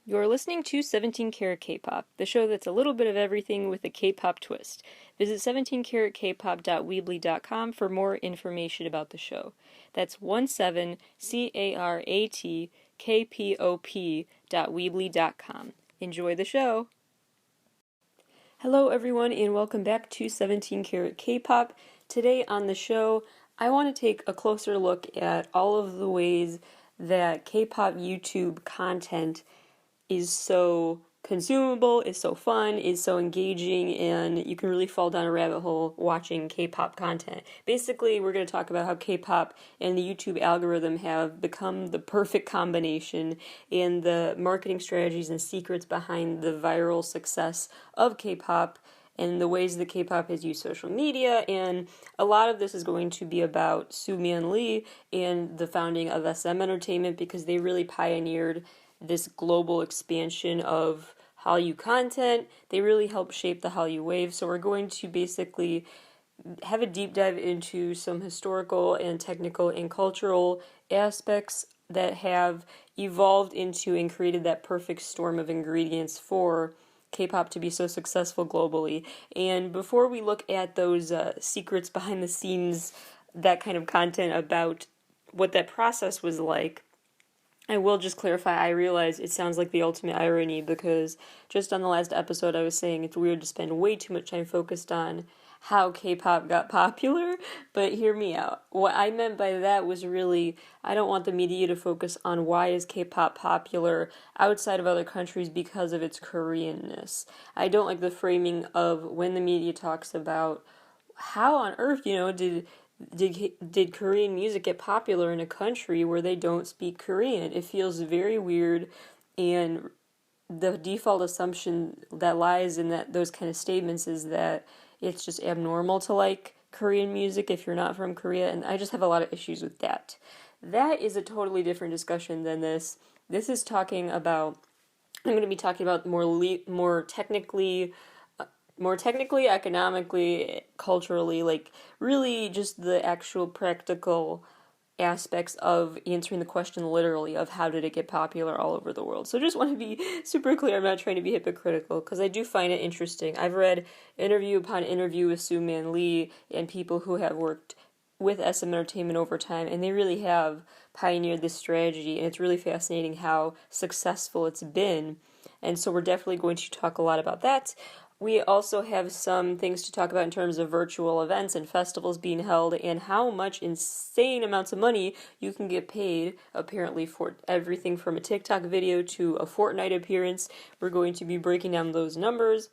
You're listening to 17 Carat K-Pop, the show that's a little bit of everything with a K-pop twist. Visit 17caratkpop.weebly.com for more information about the show. That's 17caratkpop.weebly.com. Enjoy the show! Hello everyone and welcome back to 17 Carat K-Pop. Today on the show, I want to take a closer look at all of the ways that K-pop YouTube content is so consumable, is so fun, is so engaging, and you can really fall down a rabbit hole watching K-pop content. Basically, we're going to talk about how K-pop and the YouTube algorithm have become the perfect combination, and the marketing strategies and secrets behind the viral success of K-pop, and the ways that K-pop has used social media, and a lot of this is going to be about Soo-man Lee and the founding of SM Entertainment, because they really pioneered this global expansion of Hallyu content. They really helped shape the Hallyu wave. So we're going to basically have a deep dive into some historical and technical and cultural aspects that have evolved into and created that perfect storm of ingredients for K-pop to be so successful globally. And before we look at those secrets behind the scenes, that kind of content about what that process was like, I will just clarify, I realize it sounds like the ultimate irony because just on the last episode I was saying it's weird to spend way too much time focused on how K-pop got popular, but hear me out. What I meant by that was really, I don't want the media to focus on why is K-pop popular outside of other countries because of its Koreanness. I don't like the framing of when the media talks about how on earth, did Korean music get popular in a country where they don't speak Korean? It feels very weird, and the default assumption that lies in those kind of statements is that it's just abnormal to like Korean music if you're not from Korea, and I just have a lot of issues with that. That is a totally different discussion than this. This is talking about, I'm going to be talking about more technically, economically, culturally, like really just the actual practical aspects of answering the question literally of how did it get popular all over the world. So just want to be super clear, I'm not trying to be hypocritical because I do find it interesting. I've read interview upon interview with Soo-man Lee and people who have worked with SM Entertainment over time, and they really have pioneered this strategy, and it's really fascinating how successful it's been. And so we're definitely going to talk a lot about that. We also have some things to talk about in terms of virtual events and festivals being held and how much insane amounts of money you can get paid, apparently, for everything from a TikTok video to a Fortnite appearance. We're going to be breaking down those numbers.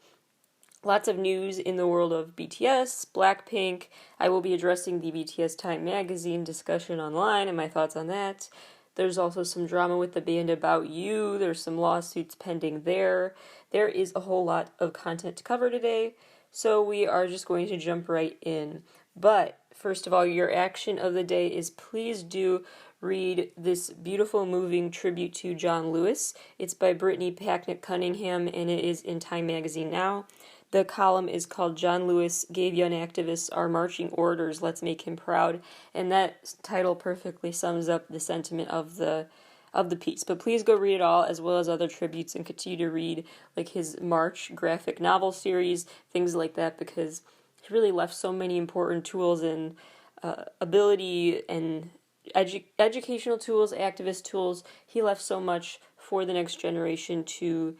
Lots of news in the world of BTS, Blackpink. I will be addressing the BTS Time magazine discussion online and my thoughts on that. There's also some drama with the band About You. There's some lawsuits pending there. There is a whole lot of content to cover today, so we are just going to jump right in. But first of all, your action of the day is please do read this beautiful, moving tribute to John Lewis. It's by Brittany Packnett Cunningham, and it is in Time magazine now. The column is called John Lewis Gave Young Activists Our Marching Orders, Let's Make Him Proud, and that title perfectly sums up the sentiment of the piece. But please go read it all, as well as other tributes, and continue to read like his March graphic novel series, things like that, because he really left so many important tools and ability and educational tools, activist tools. He left so much for the next generation to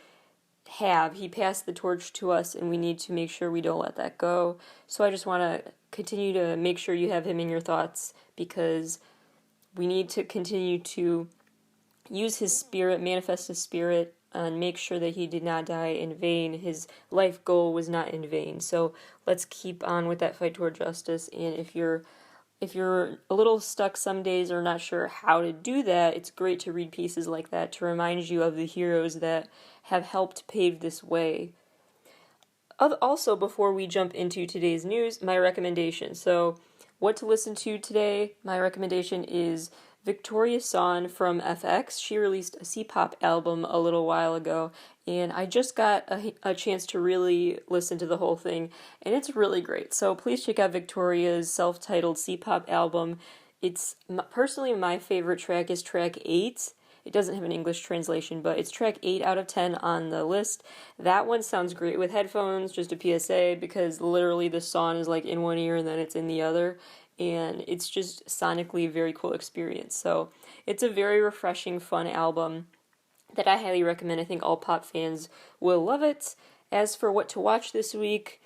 have. He passed the torch to us, and we need to make sure we don't let that go. So I just want to continue to make sure you have him in your thoughts, because we need to continue to use his spirit, manifest his spirit, and make sure that he did not die in vain. His life goal was not in vain. So let's keep on with that fight toward justice. And if you're a little stuck some days or not sure how to do that, it's great to read pieces like that to remind you of the heroes that have helped pave this way. Also, before we jump into today's news, my recommendation. So, what to listen to today? My recommendation is Victoria Song from FX. She released a C-pop album a little while ago, and I just got a chance to really listen to the whole thing, and it's really great. So please check out Victoria's self-titled C-pop album. It's personally my favorite track is track 8, It doesn't have an English translation, but it's track 8 out of 10 on the list. That one sounds great with headphones, just a PSA, because literally the song is like in one ear and then it's in the other, and it's just sonically a very cool experience. So it's a very refreshing, fun album that I highly recommend. I think all pop fans will love it. As for what to watch this week,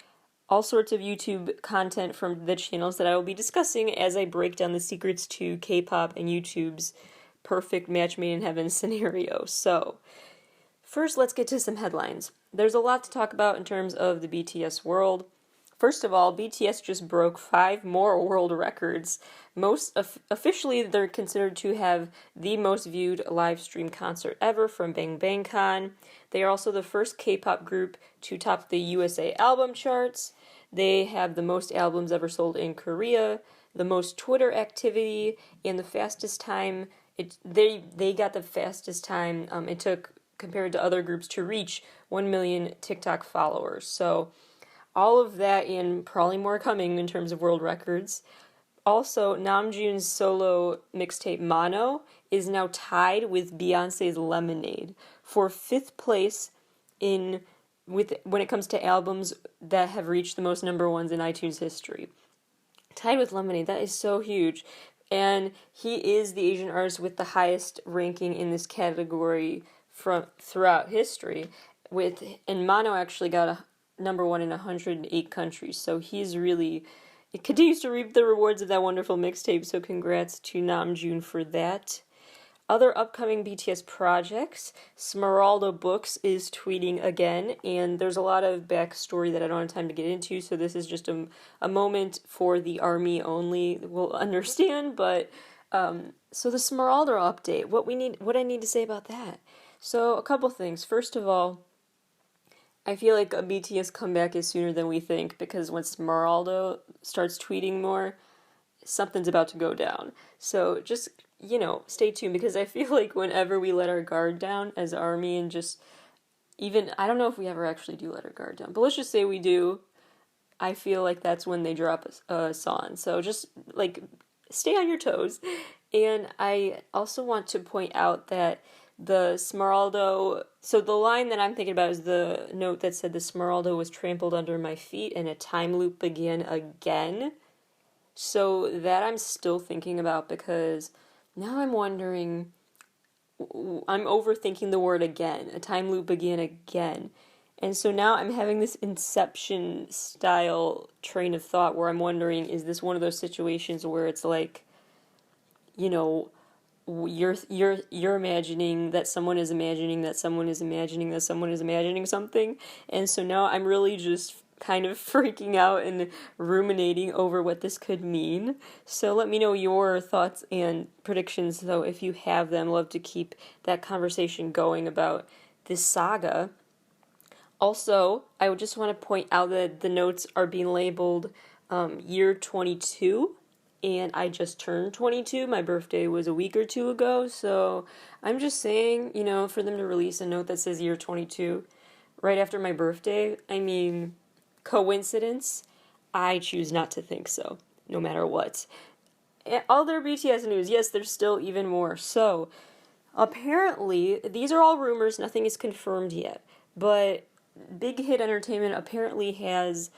all sorts of YouTube content from the channels that I will be discussing as I break down the secrets to K-pop and YouTube's perfect match made in heaven scenario. So, first let's get to some headlines. There's a lot to talk about in terms of the BTS world. First of all, BTS just broke 5 more world records. Officially, they're considered to have the most viewed live stream concert ever from Bang Bang Con. They are also the first K-pop group to top the USA album charts. They have the most albums ever sold in Korea, the most Twitter activity, and the fastest time. They got the fastest time it took compared to other groups to reach 1 million TikTok followers. So all of that and probably more coming in terms of world records. Also, Namjoon's solo mixtape Mono is now tied with Beyonce's Lemonade for 5th place when it comes to albums that have reached the most number ones in iTunes history. Tied with Lemonade, that is so huge. And he is the Asian artist with the highest ranking in this category throughout history. And Mono actually got a number 1 in 108 countries, so it continues to reap the rewards of that wonderful mixtape, so congrats to Namjoon for that. Other upcoming BTS projects, Smeralda Books is tweeting again, and there's a lot of backstory that I don't have time to get into, so this is just a moment for the ARMY only will understand, but, so the Smeralda update, what I need to say about that. So, a couple things. First of all, I feel like a BTS comeback is sooner than we think, because when Smeralda starts tweeting more, something's about to go down. So just, stay tuned, because I feel like whenever we let our guard down as ARMY and just I don't know if we ever actually do let our guard down, but let's just say we do, I feel like that's when they drop a song. So just, stay on your toes. And I also want to point out that the Smeraldo, so the line that I'm thinking about is the note that said the Smeraldo was trampled under my feet and a time loop began again. So that I'm still thinking about, because now I'm wondering, I'm overthinking the word again. A time loop began again. And so now I'm having this Inception style train of thought where I'm wondering, is this one of those situations where it's like, you're imagining that someone is imagining that someone is imagining that someone is imagining something, and so now I'm really just kind of freaking out and ruminating over what this could mean. So let me know your thoughts and predictions, though, if you have them. Love to keep that conversation going about this saga. Also, I would just want to point out that the notes are being labeled year 22. And I just turned 22. My birthday was a week or two ago, so I'm just saying, for them to release a note that says year 22 right after my birthday, I mean, coincidence? I choose not to think so, no matter what. Other BTS news, yes, there's still even more. So, apparently, these are all rumors, nothing is confirmed yet, but Big Hit Entertainment apparently has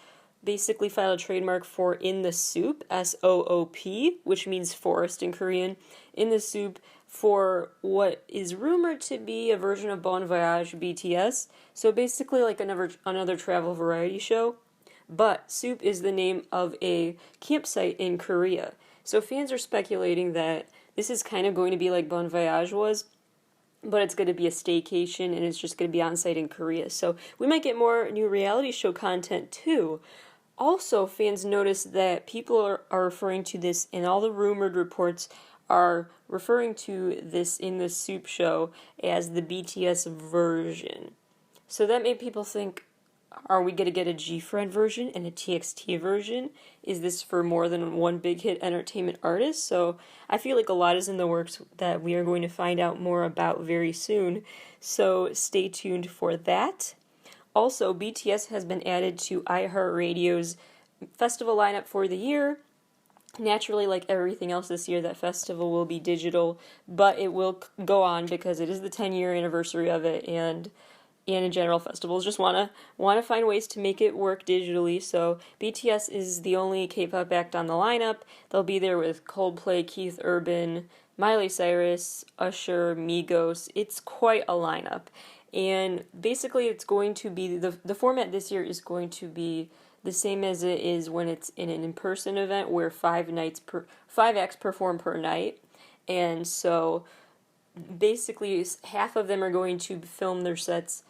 basically filed a trademark for In the Soup, S-O-O-P, which means forest in Korean, In the Soup, for what is rumored to be a version of Bon Voyage BTS, so basically like another travel variety show, but Soup is the name of a campsite in Korea. So fans are speculating that this is kind of going to be like Bon Voyage was, but it's going to be a staycation and it's just going to be on site in Korea. So we might get more new reality show content too. Also, fans notice that people are referring to this, and all the rumored reports are referring to this In the Soup show as the BTS version. So that made people think, are we going to get a G-Friend version and a TXT version? Is this for more than one Big Hit Entertainment artist? So I feel like a lot is in the works that we are going to find out more about very soon. So stay tuned for that. Also, BTS has been added to iHeartRadio's festival lineup for the year. Naturally, like everything else this year, that festival will be digital, but it will go on because it is the 10-year anniversary of it, and in general, festivals just wanna find ways to make it work digitally. So BTS is the only K-pop act on the lineup. They'll be there with Coldplay, Keith Urban, Miley Cyrus, Usher, Migos. It's quite a lineup, and basically, it's going to be the format this year is going to be the same as it is when it's in an in-person event, where 5 acts perform per night, and so basically half of them are going to film their sets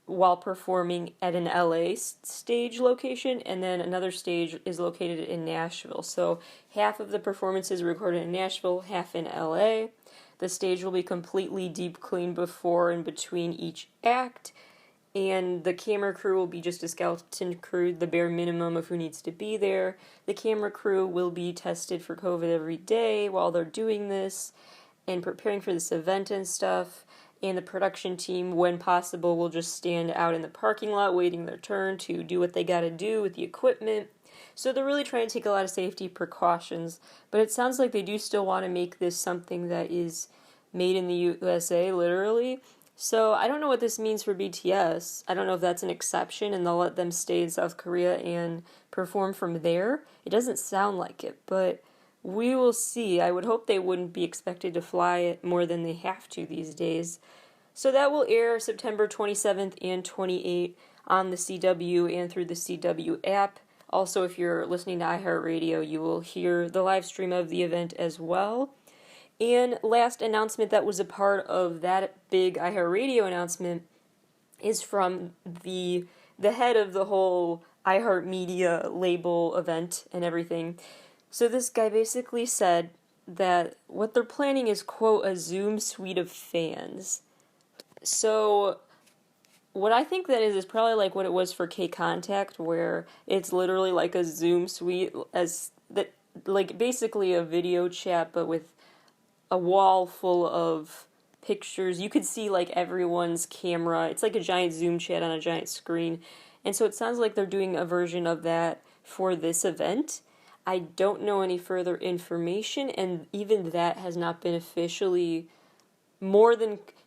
while performing at an LA stage location, and then another stage is located in Nashville. So half of the performances are recorded in Nashville, half in LA. The stage will be completely deep cleaned before and between each act, and the camera crew will be just a skeleton crew, the bare minimum of who needs to be there. The camera crew will be tested for COVID every day while they're doing this and preparing for this event and stuff. And the production team, when possible, will just stand out in the parking lot waiting their turn to do what they gotta do with the equipment. So they're really trying to take a lot of safety precautions, but it sounds like they do still want to make this something that is made in the USA, literally. So I don't know what this means for BTS. I don't know if that's an exception and they'll let them stay in South Korea and perform from there. It doesn't sound like it, but we will see. I would hope they wouldn't be expected to fly it more than they have to these days. So that will air September 27th and 28th on the CW and through the CW app. Also, if you're listening to iHeartRadio, you will hear the live stream of the event as well. And last announcement that was a part of that big iHeartRadio announcement is from the head of the whole iHeartMedia label event and everything. So this guy basically said that what they're planning is, quote, a Zoom suite of fans. So what I think that is probably like what it was for K-Contact, where it's literally like a Zoom suite, as that, like basically a video chat, but with a wall full of pictures. You could see like everyone's camera. It's like a giant Zoom chat on a giant screen. And so it sounds like they're doing a version of that for this event. I don't know any further information, and even that has not been officially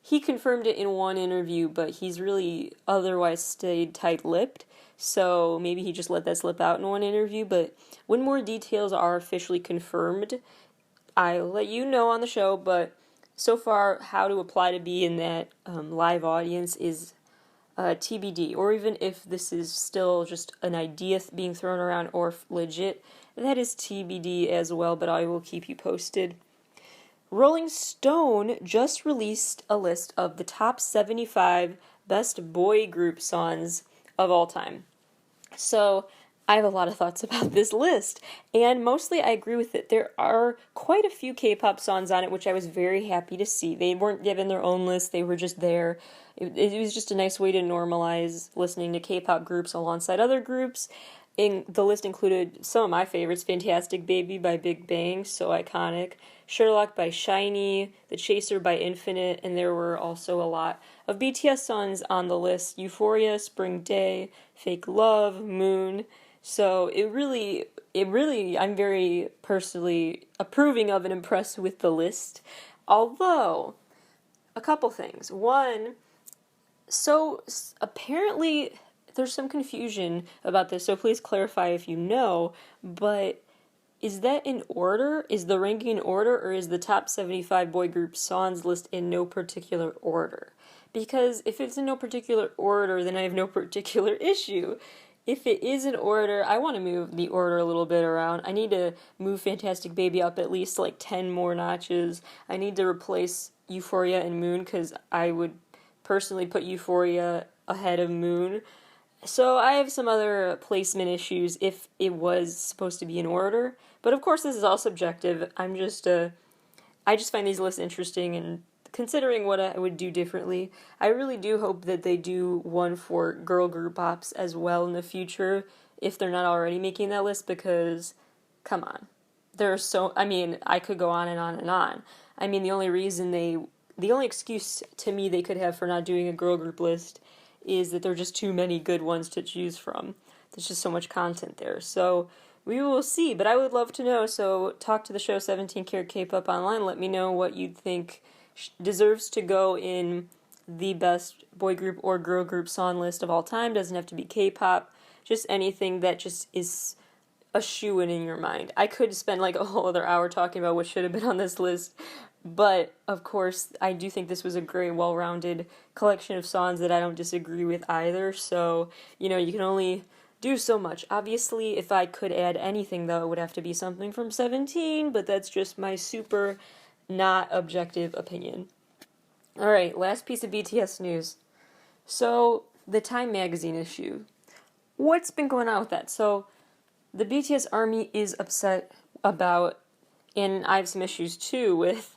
he confirmed it in one interview, but he's really otherwise stayed tight-lipped, so maybe he just let that slip out in one interview. But when more details are officially confirmed, I'll let you know on the show. But so far, how to apply to be in that live audience is TBD, or even if this is still just an idea being thrown around or legit, that is TBD as well, but I will keep you posted. Rolling Stone just released a list of the top 75 best boy group songs of all time. So I have a lot of thoughts about this list, and mostly I agree with it. There are quite a few K-pop songs on it, which I was very happy to see. They weren't given their own list, they were just there. It was just a nice way to normalize listening to K-pop groups alongside other groups. The list included some of my favorites: Fantastic Baby by Big Bang, so iconic, Sherlock by SHINee, The Chaser by Infinite, and there were also a lot of BTS songs on the list: Euphoria, Spring Day, Fake Love, Moon. So it really, I'm very personally approving of and impressed with the list. Although, a couple things. One, so apparently there's some confusion about this, so please clarify if you know, but is that in order? Is the ranking in order, or is the top 75 boy group songs list in no particular order? Because if it's in no particular order, then I have no particular issue. If it is in order, I want to move the order a little bit around. I need to move Fantastic Baby up at least like 10 more notches. I need to replace Euphoria and Moon, because I would personally put Euphoria ahead of Moon. So I have some other placement issues if it was supposed to be in order. But of course this is all subjective. I just find these lists interesting, and considering what I would do differently, I really do hope that they do one for girl group pops as well in the future, if they're not already making that list, because, come on. I could go on and on and on. I mean, the only excuse to me they could have for not doing a girl group list is that there are just too many good ones to choose from. There's just so much content there. So we will see, but I would love to know, so talk to the show 17 Carat K-Pop online, let me know what you think deserves to go in the best boy group or girl group song list of all time. Doesn't have to be K-pop, just anything that just is a shoo-in in your mind. I could spend like a whole other hour talking about what should have been on this list, but of course, I do think this was a great, well-rounded collection of songs that I don't disagree with either, so, you know, you can only do so much. Obviously, if I could add anything, though, it would have to be something from 17, but that's just my super not objective opinion. Alright, last piece of BTS news. So, the Time magazine issue. What's been going on with that? So, the BTS army is upset about, and I have some issues too, with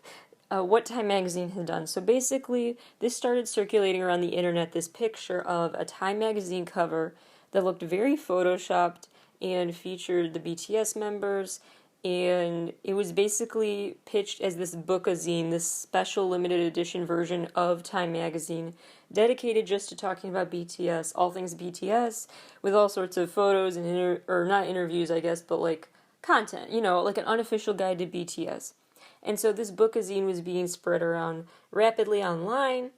what Time magazine had done. So basically, this started circulating around the internet, this picture of a Time magazine cover that looked very photoshopped and featured the BTS members, and it was basically pitched as this bookazine, this special limited edition version of Time magazine, dedicated just to talking about BTS, all things BTS, with all sorts of photos and or not interviews, I guess, but like content, you know, like an unofficial guide to BTS. And so this bookazine was being spread around rapidly online,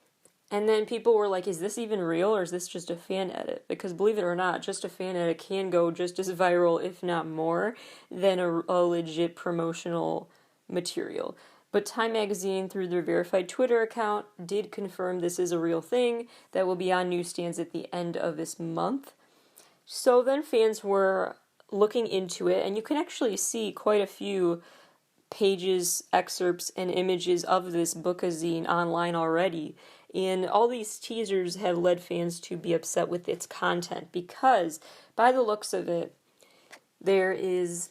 and then people were like, is this even real, or is this just a fan edit? Because believe it or not, just a fan edit can go just as viral, if not more, than a legit promotional material. But Time magazine, through their verified Twitter account, did confirm this is a real thing that will be on newsstands at the end of this month. So then fans were looking into it, and you can actually see quite a few pages, excerpts, and images of this bookazine online already. And all these teasers have led fans to be upset with its content because, by the looks of it, there is,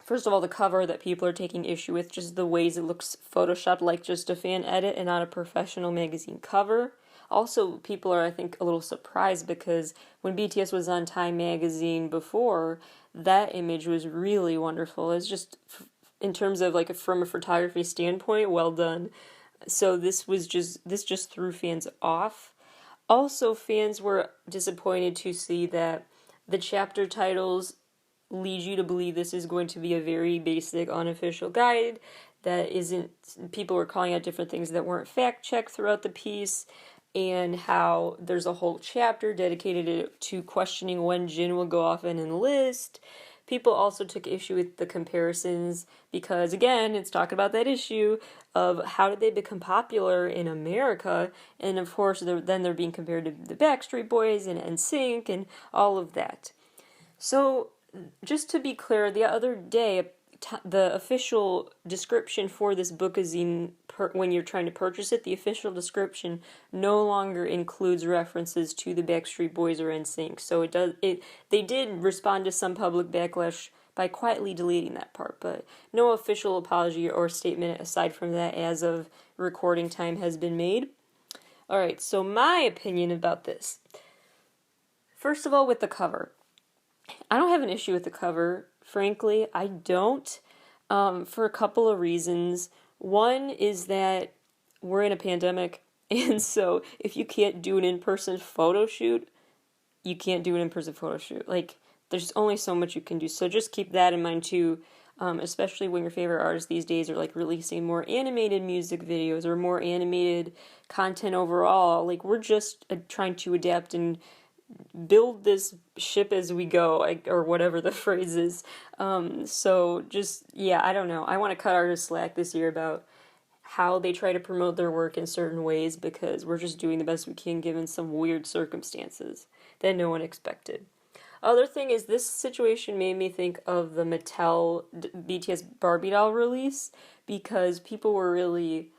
first of all, the cover that people are taking issue with, just the ways it looks photoshopped like just a fan edit and not a professional magazine cover. Also, people are, I think, a little surprised because when BTS was on Time magazine before, that image was really wonderful. It's just, in terms of like from a photography standpoint, well done. So this just threw fans off. Also, fans were disappointed to see that the chapter titles lead you to believe this is going to be a very basic, unofficial guide that isn't, people were calling out different things that weren't fact-checked throughout the piece, and how there's a whole chapter dedicated to questioning when Jin will go off and enlist. People also took issue with the comparisons because, again, it's talking about that issue of how did they become popular in America, and of course then they're being compared to the Backstreet Boys and NSYNC and all of that. So, just to be clear, the other day, the official description for this bookazine, when you're trying to purchase it, the official description no longer includes references to the Backstreet Boys or NSYNC. So they did respond to some public backlash by quietly deleting that part, but no official apology or statement aside from that as of recording time has been made. Alright, so my opinion about this. First of all, with the cover. I don't have an issue with the cover. Frankly, I don't, for a couple of reasons. One is that we're in a pandemic, and so if you can't do an in-person photo shoot, you can't do an in-person photo shoot. Like, there's only so much you can do, so just keep that in mind too, especially when your favorite artists these days are, like, releasing more animated music videos or more animated content overall. Like, we're just trying to adapt and build this ship as we go, or whatever the phrase is. So just, yeah, I don't know. I want to cut artists slack this year about how they try to promote their work in certain ways because we're just doing the best we can given some weird circumstances that no one expected. Other thing is, this situation made me think of the Mattel BTS Barbie doll release because people were really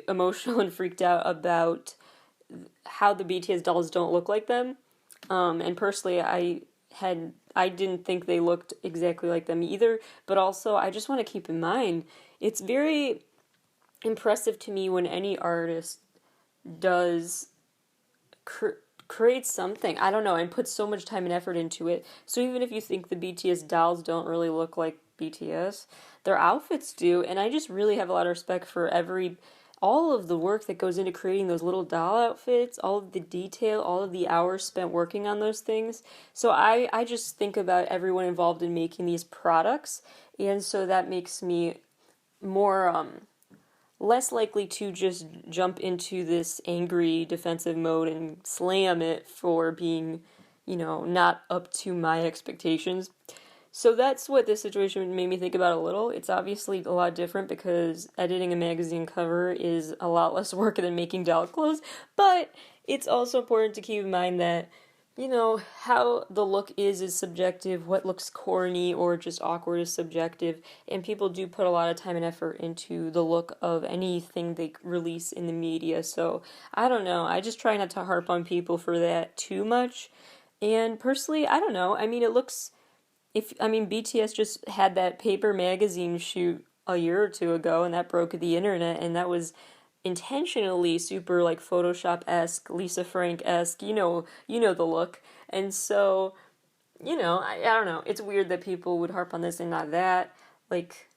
emotional and freaked out about how the BTS dolls don't look like them, and personally I didn't think they looked exactly like them either, but also I just want to keep in mind, it's very impressive to me when any artist does create something, I don't know, and put so much time and effort into it. So even if you think the BTS dolls don't really look like BTS, their outfits do, and I just really have a lot of respect for every all of the work that goes into creating those little doll outfits, all of the detail, all of the hours spent working on those things. So I just think about everyone involved in making these products, and so that makes me more less likely to just jump into this angry defensive mode and slam it for being, not up to my expectations. So that's what this situation made me think about a little. It's obviously a lot different because editing a magazine cover is a lot less work than making doll clothes, but it's also important to keep in mind that how the look is subjective, what looks corny or just awkward is subjective, and people do put a lot of time and effort into the look of anything they release in the media, so I don't know, I just try not to harp on people for that too much, and personally, I don't know, I mean, BTS just had that paper magazine shoot a year or two ago, and that broke the internet, and that was intentionally super like Photoshop-esque, Lisa Frank-esque, the look. And so, I don't know. It's weird that people would harp on this and not that. Like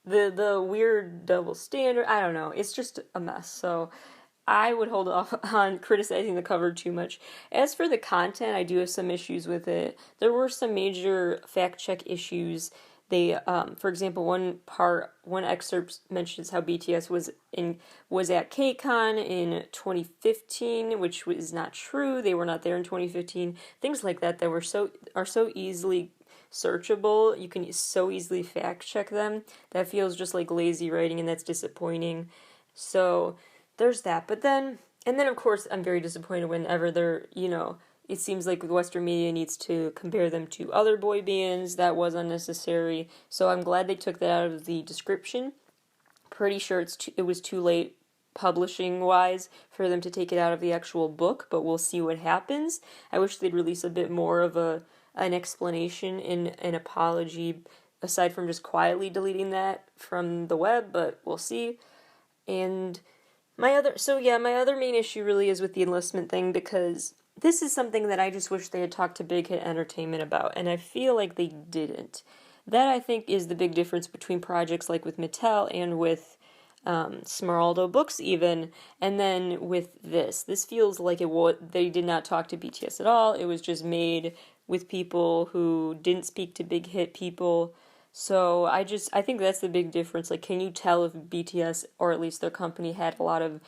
the weird double standard. I don't know. It's just a mess. So I would hold off on criticizing the cover too much. As for the content, I do have some issues with it. There were some major fact check issues. They, for example, one excerpt mentions how BTS was at KCON in 2015, which was not true. They were not there in 2015. Things like that are so easily searchable. You can so easily fact check them. That feels just like lazy writing, and that's disappointing. So there's that. And then of course I'm very disappointed whenever they're, it seems like the Western media needs to compare them to other boy bands. That was unnecessary. So I'm glad they took that out of the description. Pretty sure it was too late publishing-wise for them to take it out of the actual book, but we'll see what happens. I wish they'd release a bit more of an explanation and an apology, aside from just quietly deleting that from the web, but we'll see. And my other main issue really is with the enlistment thing, because this is something that I just wish they had talked to Big Hit Entertainment about, and I feel like they didn't. That, I think, is the big difference between projects like with Mattel and with Smeraldo Books even, and then with this. This feels like they did not talk to BTS at all. It was just made with people who didn't speak to Big Hit people. So I think that's the big difference. Like, can you tell if BTS, or at least their company, had a lot of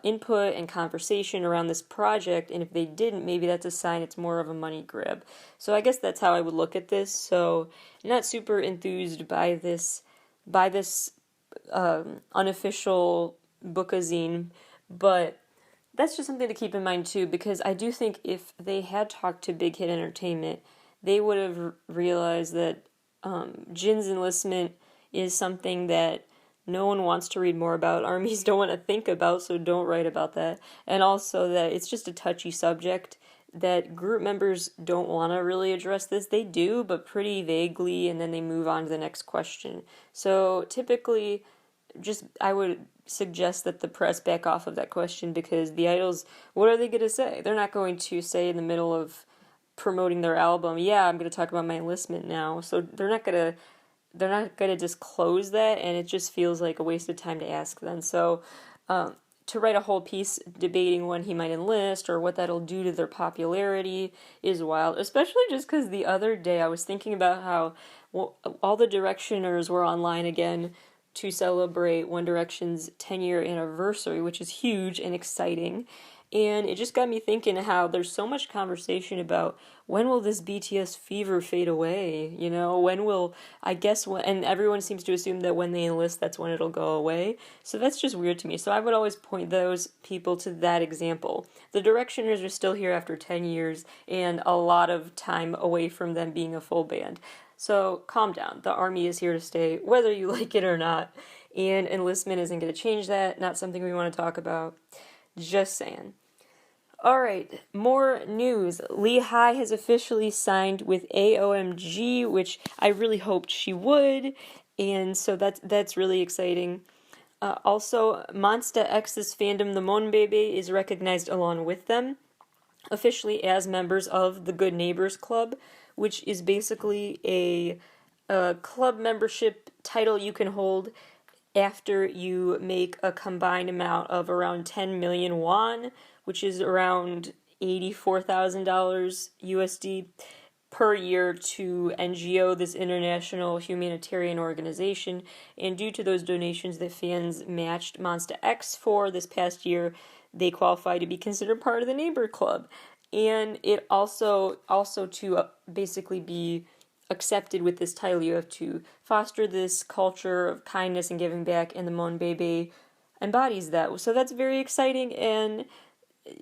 input and conversation around this project, and if they didn't, maybe that's a sign it's more of a money grab. So I guess that's how I would look at this. So not super enthused by this unofficial bookazine, but that's just something to keep in mind too, because I do think if they had talked to Big Hit Entertainment, they would have realized that Jin's enlistment is something that no one wants to read more about. Armies don't want to think about, so don't write about that. And also that it's just a touchy subject, that group members don't want to really address this. They do, but pretty vaguely, and then they move on to the next question. So typically, I would suggest that the press back off of that question, because the idols, what are they going to say? They're not going to say in the middle of promoting their album, yeah, I'm going to talk about my enlistment now. So they're not going to disclose that, and it just feels like a waste of time to ask them. So to write a whole piece debating when he might enlist or what that'll do to their popularity is wild, especially just because the other day I was thinking about how all the Directioners were online again to celebrate One Direction's 10-year anniversary, which is huge and exciting. And it just got me thinking how there's so much conversation about when will this BTS fever fade away? And everyone seems to assume that when they enlist, that's when it'll go away. So that's just weird to me. So I would always point those people to that example. The Directioners are still here after 10 years and a lot of time away from them being a full band. So calm down. The ARMY is here to stay, whether you like it or not. And enlistment isn't going to change that. Not something we want to talk about. Just saying. Alright, more news. Lee Hi has officially signed with AOMG, which I really hoped she would, and so that's really exciting. Also, Monsta X's fandom, the Monbebe, is recognized along with them, officially as members of the Good Neighbors Club, which is basically a club membership title you can hold after you make a combined amount of around 10 million won, which is around $84,000 USD per year to NGO, this international humanitarian organization. And due to those donations that fans matched Monsta X for this past year, they qualify to be considered part of the Neighbor Club. And it also to basically be accepted with this title, you have to foster this culture of kindness and giving back, and the Monbebe embodies that. So that's very exciting and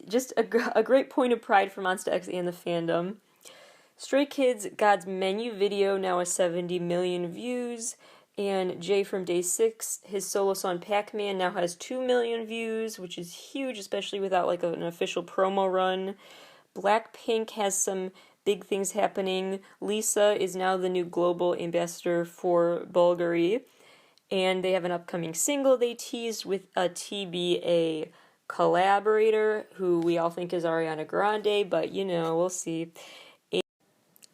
just a great point of pride for Monsta X and the fandom. Stray Kids God's Menu video now has 70 million views, and Jay from Day 6, his solo song Pac-Man now has 2 million views, which is huge, especially without like an official promo run. Blackpink has some big things happening. Lisa is now the new global ambassador for Bulgari, and they have an upcoming single they teased with a TBA collaborator, who we all think is Ariana Grande, but we'll see.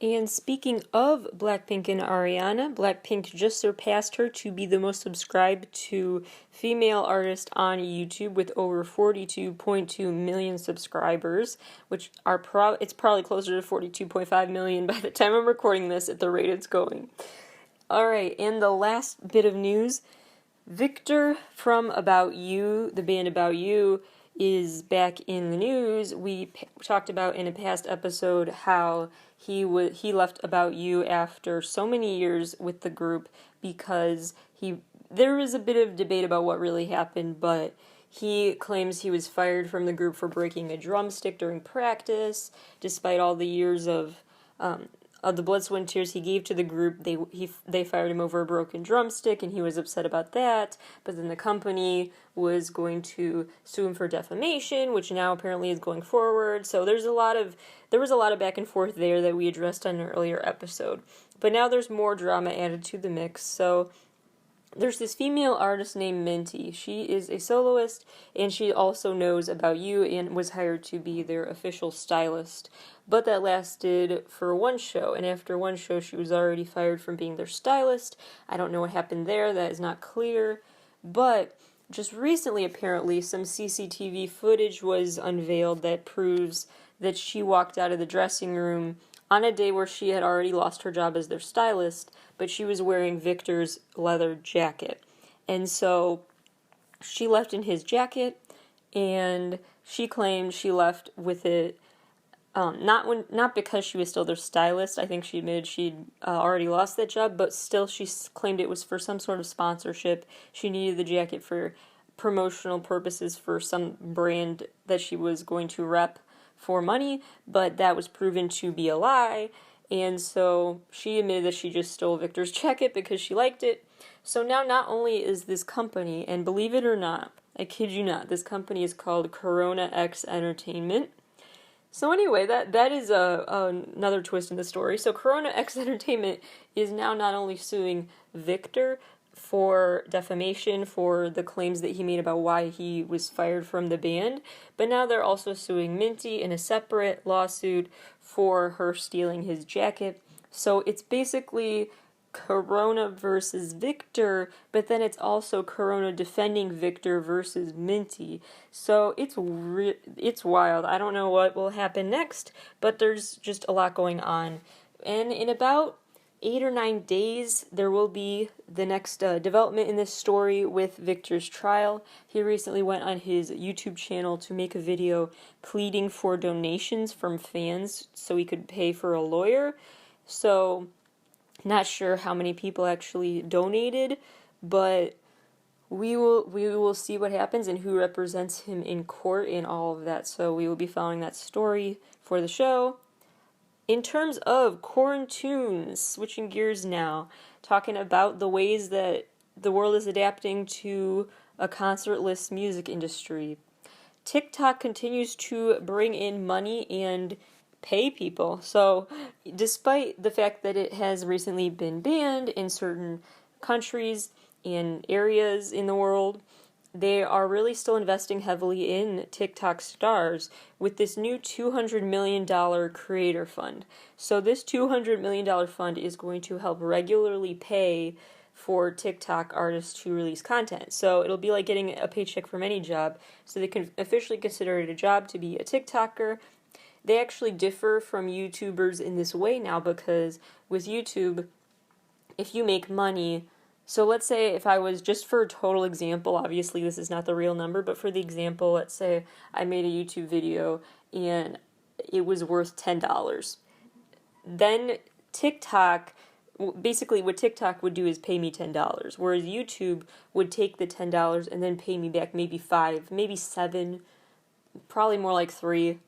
And speaking of Blackpink and Ariana, Blackpink just surpassed her to be the most subscribed to female artist on YouTube with over 42.2 million subscribers, which are it's probably closer to 42.5 million by the time I'm recording this at the rate it's going. Alright, and the last bit of news, Victor from About You, the band About You, is back in the news. We talked about in a past episode how he left About You after so many years with the group because there was a bit of debate about what really happened, but he claims he was fired from the group for breaking a drumstick during practice, despite all the years of the blood, sweat, and tears he gave to the group. They fired him over a broken drumstick, and he was upset about that. But then the company was going to sue him for defamation, which now apparently is going forward. So there was a lot of back and forth there that we addressed on an earlier episode. But now there's more drama added to the mix. So there's this female artist named Minty. She is a soloist, and she also knows About You and was hired to be their official stylist. But that lasted for one show, and after one show she was already fired from being their stylist. I don't know what happened there, that is not clear. But just recently, apparently, some CCTV footage was unveiled that proves that she walked out of the dressing room on a day where she had already lost her job as their stylist, but she was wearing Victor's leather jacket. And so she left in his jacket, and she claimed she left with it, not because she was still their stylist. I think she admitted she'd already lost that job, but still she claimed it was for some sort of sponsorship. She needed the jacket for promotional purposes for some brand that she was going to rep for money, but that was proven to be a lie, and so she admitted that she just stole Victor's jacket because she liked it. So now not only is this company, and believe it or not, I kid you not, this company is called Corona X Entertainment. So anyway, that is another twist in the story. So Corona X Entertainment is now not only suing Victor for defamation for the claims that he made about why he was fired from the band, but now they're also suing Minty in a separate lawsuit for her stealing his jacket. So it's basically Corona versus Victor, but then it's also Corona defending Victor versus Minty. So it's wild. I don't know what will happen next, but there's just a lot going on. And in about 8 or 9 days, there will be the next development in this story with Victor's trial. He recently went on his YouTube channel to make a video pleading for donations from fans so he could pay for a lawyer. So, not sure how many people actually donated, but we will see what happens and who represents him in court and all of that. So we will be following that story for the show. In terms of quarantunes, switching gears now, talking about the ways that the world is adapting to a concertless music industry. TikTok continues to bring in money and pay people. So, despite the fact that it has recently been banned in certain countries and areas in the world, they are really still investing heavily in TikTok stars with this new $200 million creator fund. So this $200 million fund is going to help regularly pay for TikTok artists to release content. So it'll be like getting a paycheck from any job. So they can officially consider it a job to be a TikToker. They actually differ from YouTubers in this way now, because with YouTube, if you make money, so let's say if I was, just for a total example, obviously this is not the real number, but for the example, let's say I made a YouTube video and it was worth $10. Then TikTok, basically what TikTok would do is pay me $10, whereas YouTube would take the $10 and then pay me back maybe 5, maybe 7, probably more like 3.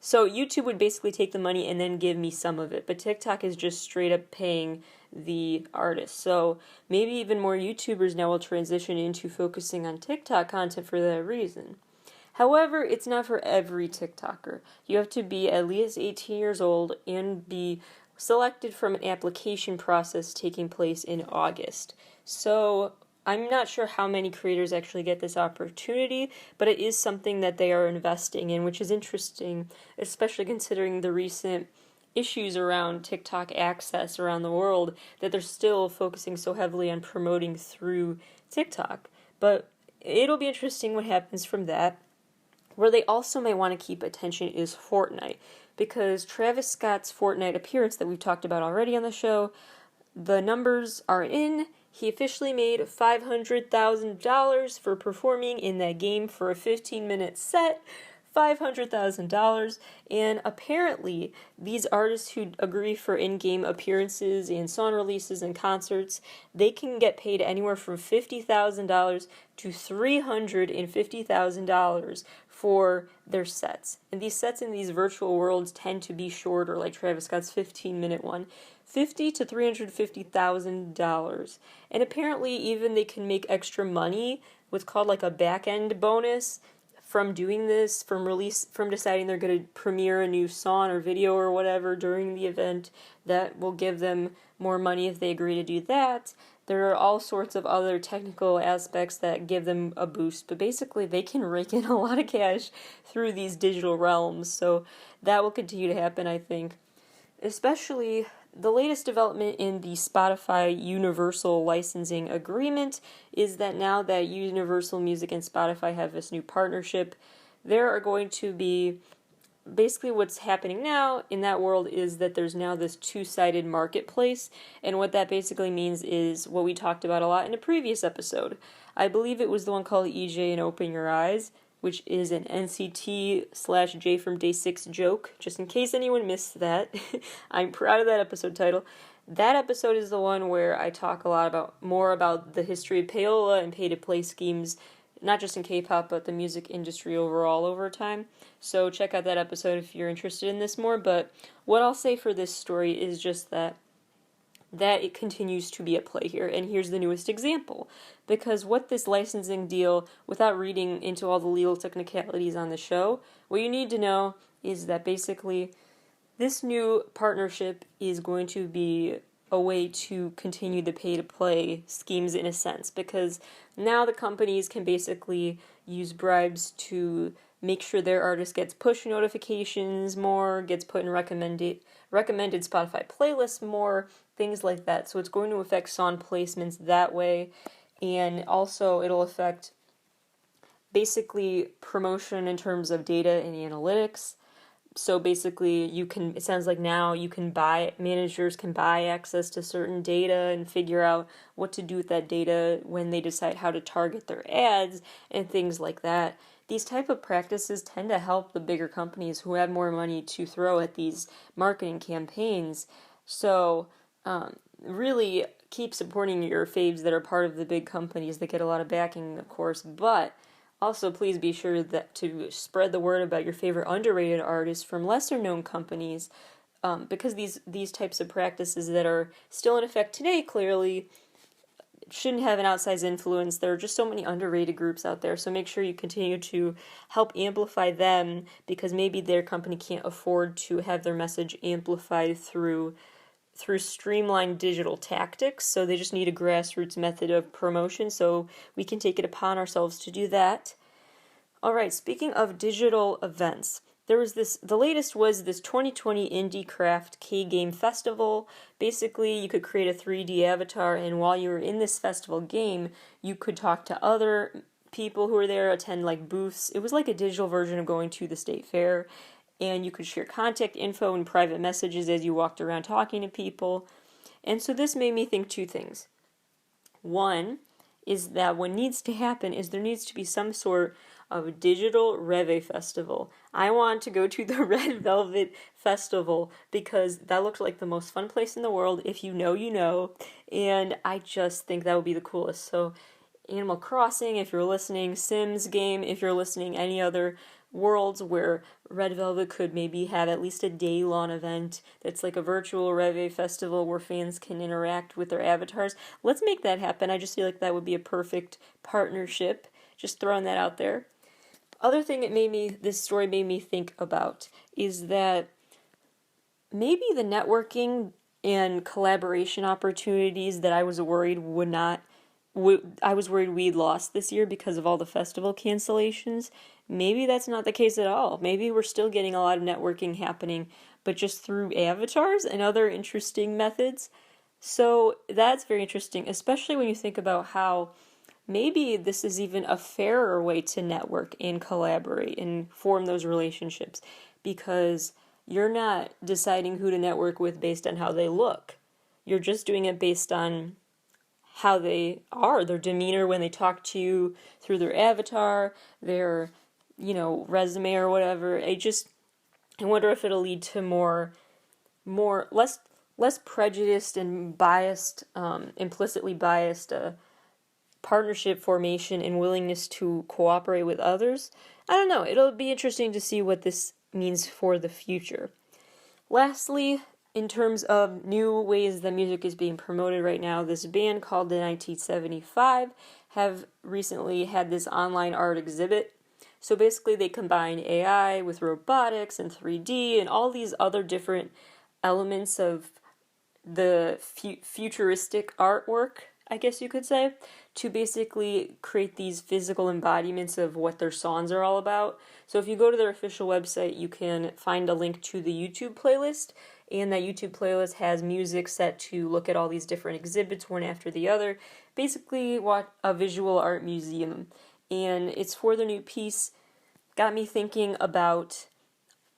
So YouTube would basically take the money and then give me some of it, but TikTok is just straight up paying the artist. So maybe even more YouTubers now will transition into focusing on TikTok content for that reason. However, it's not for every TikToker. You have to be at least 18 years old and be selected from an application process taking place in August. So I'm not sure how many creators actually get this opportunity, but it is something that they are investing in, which is interesting, especially considering the recent issues around TikTok access around the world, that they're still focusing so heavily on promoting through TikTok. But it'll be interesting what happens from that. Where they also may want to keep attention is Fortnite, because Travis Scott's Fortnite appearance that we've talked about already on the show, the numbers are in. He officially made $500,000 for performing in that game for a 15-minute set. $500,000, and apparently these artists who agree for in-game appearances and song releases and concerts, they can get paid anywhere from $50,000 to $350,000 for their sets. And these sets in these virtual worlds tend to be shorter, like Travis Scott's 15-minute one. $50,000 to $350,000. And apparently even they can make extra money, what's called like a back-end bonus, from doing this, from deciding they're going to premiere a new song or video or whatever during the event. That will give them more money if they agree to do that. There are all sorts of other technical aspects that give them a boost, but basically they can rake in a lot of cash through these digital realms, so that will continue to happen, I think. Especially the latest development in the Spotify Universal licensing agreement is that now that Universal Music and Spotify have this new partnership, there are going to be, basically what's happening now in that world is that there's now this two-sided marketplace, and what that basically means is what we talked about a lot in a previous episode. I believe it was the one called EJ and Open Your Eyes, which is an NCT/J from Day 6 joke, just in case anyone missed that. I'm proud of that episode title. That episode is the one where I talk a lot more about the history of payola and pay-to-play schemes, not just in K-pop, but the music industry overall over time. So check out that episode if you're interested in this more, but what I'll say for this story is just that it continues to be at play here, and here's the newest example. Because what this licensing deal, without reading into all the legal technicalities on the show, what you need to know is that basically this new partnership is going to be a way to continue the pay-to-play schemes in a sense, because now the companies can basically use bribes to make sure their artist gets push notifications more, gets put in recommended Spotify playlists more, things like that. So it's going to affect song placements that way, and also it'll affect basically promotion in terms of data and analytics. So basically it sounds like now managers can buy access to certain data and figure out what to do with that data when they decide how to target their ads and things like that. These type of practices tend to help the bigger companies who have more money to throw at these marketing campaigns. So really keep supporting your faves that are part of the big companies that get a lot of backing, of course, but also please be sure that to spread the word about your favorite underrated artists from lesser known companies, because these types of practices that are still in effect today clearly shouldn't have an outsized influence. There are just so many underrated groups out there, so make sure you continue to help amplify them, because maybe their company can't afford to have their message amplified through streamlined digital tactics, so they just need a grassroots method of promotion, so we can take it upon ourselves to do that. Alright, speaking of digital events, the latest was this 2020 Indie Craft K-Game Festival. Basically, you could create a 3D avatar, and while you were in this festival game, you could talk to other people who were there, attend like booths. It was like a digital version of going to the state fair, and you could share contact info and private messages as you walked around talking to people. And so this made me think two things. One is that what needs to happen is there needs to be some sort of a digital Reve festival. I want to go to the Red Velvet Festival because that looked like the most fun place in the world. If you know, you know. And I just think that would be the coolest. So Animal Crossing, if you're listening, Sims game, if you're listening, any other worlds where Red Velvet could maybe have at least a day-long event that's like a virtual Reve festival where fans can interact with their avatars. Let's make that happen. I just feel like that would be a perfect partnership. Just throwing that out there. Other thing this story made me think about is that maybe the networking and collaboration opportunities that I was worried we'd lost this year because of all the festival cancellations. Maybe that's not the case at all. Maybe we're still getting a lot of networking happening, but just through avatars and other interesting methods. So that's very interesting, especially when you think about how maybe this is even a fairer way to network and collaborate and form those relationships, because you're not deciding who to network with based on how they look. You're just doing it based on how they are, their demeanor when they talk to you through their avatar, their, resume or whatever. I wonder if it'll lead to less prejudiced and biased, implicitly biased partnership formation and willingness to cooperate with others. I don't know. It'll be interesting to see what this means for the future. Lastly, in terms of new ways that music is being promoted right now, this band called the 1975 have recently had this online art exhibit. So basically they combine AI with robotics and 3D and all these other different elements of the futuristic artwork, I guess you could say, to basically create these physical embodiments of what their songs are all about. So if you go to their official website, you can find a link to the YouTube playlist, and that YouTube playlist has music set to look at all these different exhibits one after the other. Basically, what a visual art museum. And it's for their new piece. Got me thinking about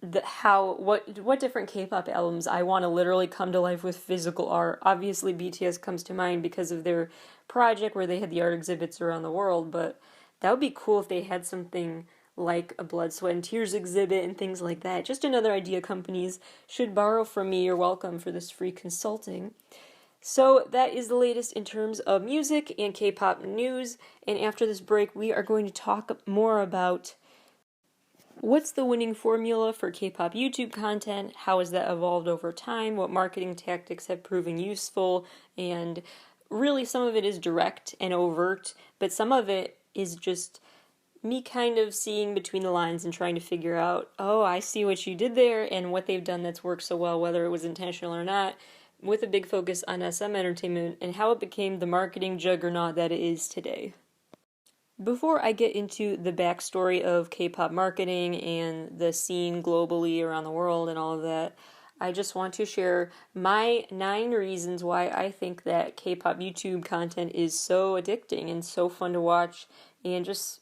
what different K-pop albums I want to literally come to life with physical art. Obviously, BTS comes to mind because of their project where they had the art exhibits around the world, but that would be cool if they had something like a Blood, Sweat, and Tears exhibit and things like that. Just another idea companies should borrow from me. You're welcome for this free consulting. So that is the latest in terms of music and K-pop news, and after this break we are going to talk more about what's the winning formula for K-pop YouTube content, how has that evolved over time, what marketing tactics have proven useful, and really some of it is direct and overt, but some of it is just me kind of seeing between the lines and trying to figure out, oh, I see what you did there and what they've done that's worked so well, whether it was intentional or not, with a big focus on SM Entertainment and how it became the marketing juggernaut that it is today. Before I get into the backstory of K-pop marketing and the scene globally around the world and all of that, I just want to share my 9 reasons why I think that K-pop YouTube content is so addicting and so fun to watch and just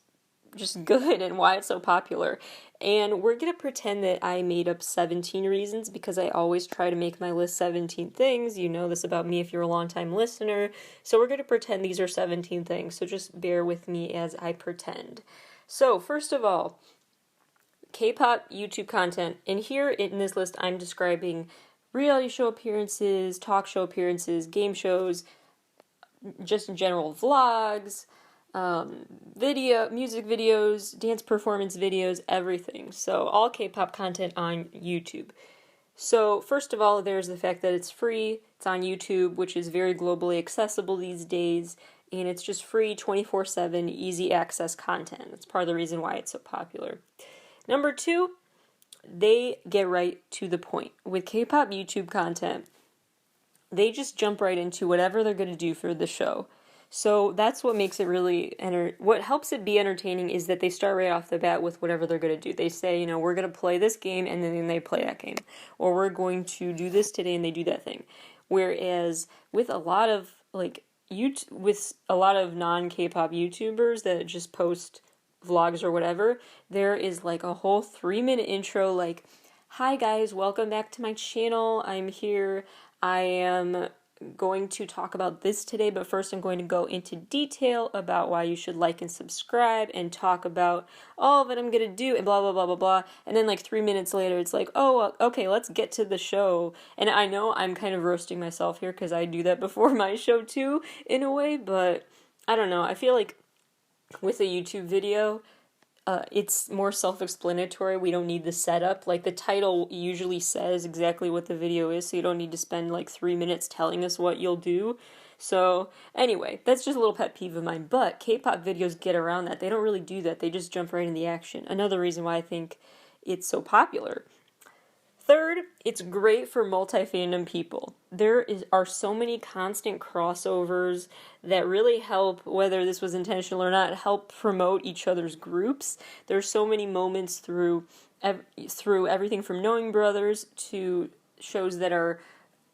good, and why it's so popular. And we're going to pretend that I made up 17 reasons because I always try to make my list 17 things. You know this about me if you're a long-time listener. So we're going to pretend these are 17 things. So just bear with me as I pretend. So first of all, K-pop YouTube content. And here in this list, I'm describing reality show appearances, talk show appearances, game shows, just in general vlogs, music videos, dance performance videos, everything. So all K-pop content on YouTube. So first of all, there's the fact that it's free. It's on YouTube, which is very globally accessible these days, and it's just free 24/7 easy access content. That's part of the reason why it's so popular. Number 2, they get right to the point. With K-pop YouTube content, they just jump right into whatever they're going to do for the show. So that's what makes it really what helps it be entertaining is that they start right off the bat with whatever they're going to do. They say, we're going to play this game, and then they play that game. Or we're going to do this today, and they do that thing. Whereas with a lot of with a lot of non-K-pop YouTubers that just post vlogs or whatever, there is like a whole 3-minute intro like, "Hi guys, welcome back to my channel. I'm here. I am going to talk about this today, but first I'm going to go into detail about why you should like and subscribe and talk about all that I'm going to do and blah, blah, blah, blah, blah." And then like 3 minutes later, it's like, "Oh, okay, let's get to the show." And I know I'm kind of roasting myself here because I do that before my show too, in a way, but I don't know. I feel like with a YouTube video, it's more self-explanatory. We don't need the setup. Like, the title usually says exactly what the video is, so you don't need to spend like 3 minutes telling us what you'll do. So, anyway, that's just a little pet peeve of mine. But K-pop videos get around that. They don't really do that. They just jump right in the action. Another reason why I think it's so popular. Third, it's great for multi-fandom people. Are so many constant crossovers that really help, whether this was intentional or not, help promote each other's groups. There's so many moments through everything from Knowing Brothers to shows that are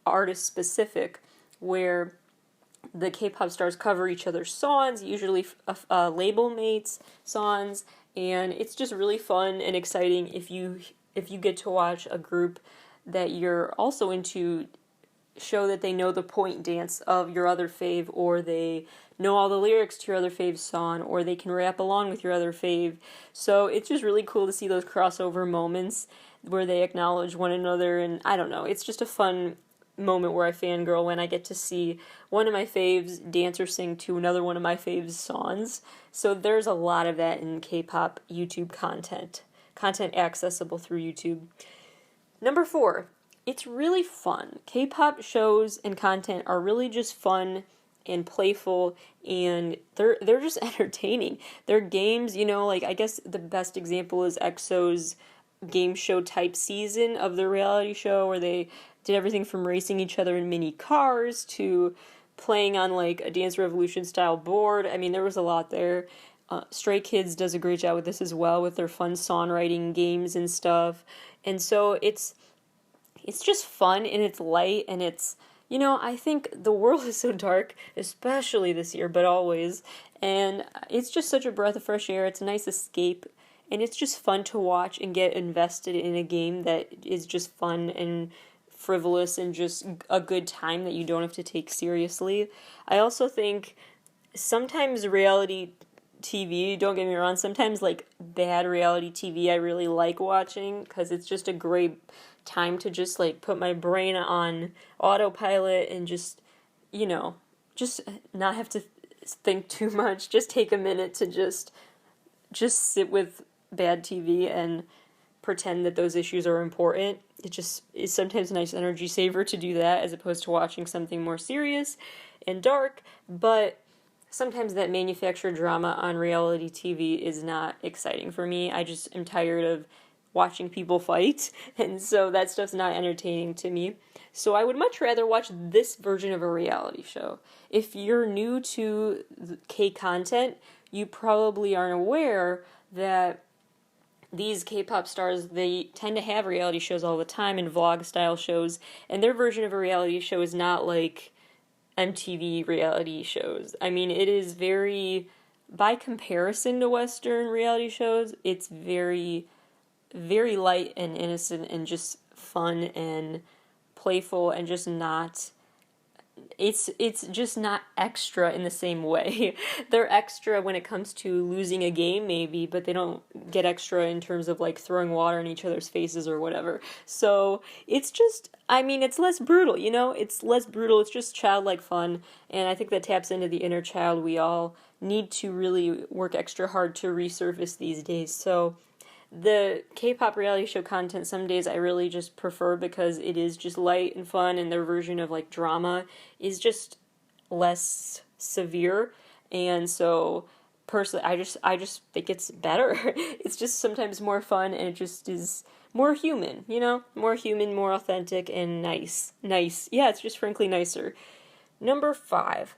artist-specific, where the K-pop stars cover each other's songs, usually label mates songs, and it's just really fun and exciting if you get to watch a group that you're also into show that they know the point dance of your other fave, or they know all the lyrics to your other fave's song, or they can rap along with your other fave. So it's just really cool to see those crossover moments where they acknowledge one another, and I don't know, it's just a fun moment where I fangirl when I get to see one of my faves dance or sing to another one of my faves' songs. So there's a lot of that in K-pop YouTube content accessible through YouTube. Number 4, it's really fun. K-pop shows and content are really just fun and playful, and they're just entertaining. They're games, like I guess the best example is EXO's game show type season of the reality show, where they did everything from racing each other in mini cars to playing on like a Dance Revolution style board. I mean, there was a lot there. Stray Kids does a great job with this as well, with their fun songwriting games and stuff. And so it's just fun, and it's light, and it's, I think the world is so dark, especially this year, but always. And it's just such a breath of fresh air. It's a nice escape, and it's just fun to watch and get invested in a game that is just fun and frivolous and just a good time that you don't have to take seriously. I also think sometimes reality TV, don't get me wrong, sometimes like bad reality TV I really like watching, because it's just a great time to just like put my brain on autopilot and just not have to think too much, just take a minute to just sit with bad TV and pretend that those issues are important. It just is sometimes a nice energy saver to do that, as opposed to watching something more serious and dark. But sometimes that manufactured drama on reality TV is not exciting for me. I just am tired of watching people fight, and so that stuff's not entertaining to me. So I would much rather watch this version of a reality show. If you're new to K-content, you probably aren't aware that these K-pop stars, they tend to have reality shows all the time, and vlog-style shows, and their version of a reality show is not like MTV reality shows. I mean, it is very, by comparison to Western reality shows, it's very, very light and innocent and just fun and playful, and just not, it's just not extra in the same way. They're extra when it comes to losing a game, maybe, but they don't get extra in terms of like throwing water in each other's faces or whatever. So it's just, I mean, it's less brutal, it's less brutal. It's just childlike fun, and I think that taps into the inner child we all need to really work extra hard to resurface these days. So the K-pop reality show content, some days I really just prefer, because it is just light and fun, and their version of like drama is just less severe. And so personally, I just think it's better. It's just sometimes more fun, and it just is more human, more human, more authentic, and nice. Yeah, it's just frankly nicer. Number 5.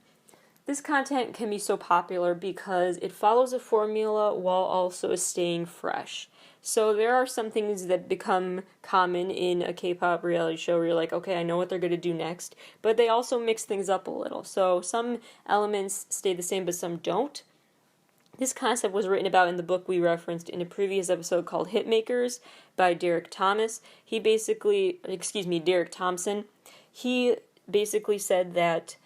This content can be so popular because it follows a formula while also staying fresh. So there are some things that become common in a K-pop reality show where you're like, okay, I know what they're going to do next, but they also mix things up a little. So some elements stay the same, but some don't. This concept was written about in the book we referenced in a previous episode called Hitmakers by Derek Thompson. He basically said that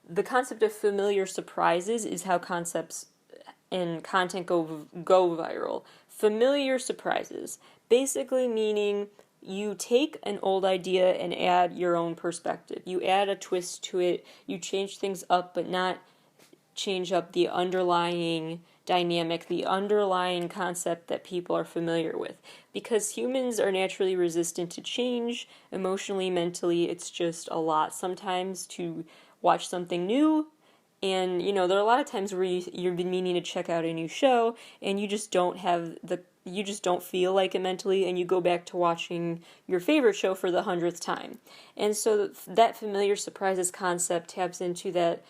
the concept of familiar surprises is how concepts and content go viral. Familiar surprises, basically meaning you take an old idea and add your own perspective. You add a twist to it, you change things up, but not change up the underlying dynamic, the underlying concept that people are familiar with. Because humans are naturally resistant to change, emotionally, mentally, it's just a lot sometimes to watch something new. And, there are a lot of times where you've been meaning to check out a new show, and you just don't feel like it mentally, and you go back to watching your favorite show for the 100th time. And so that familiar surprises concept taps into that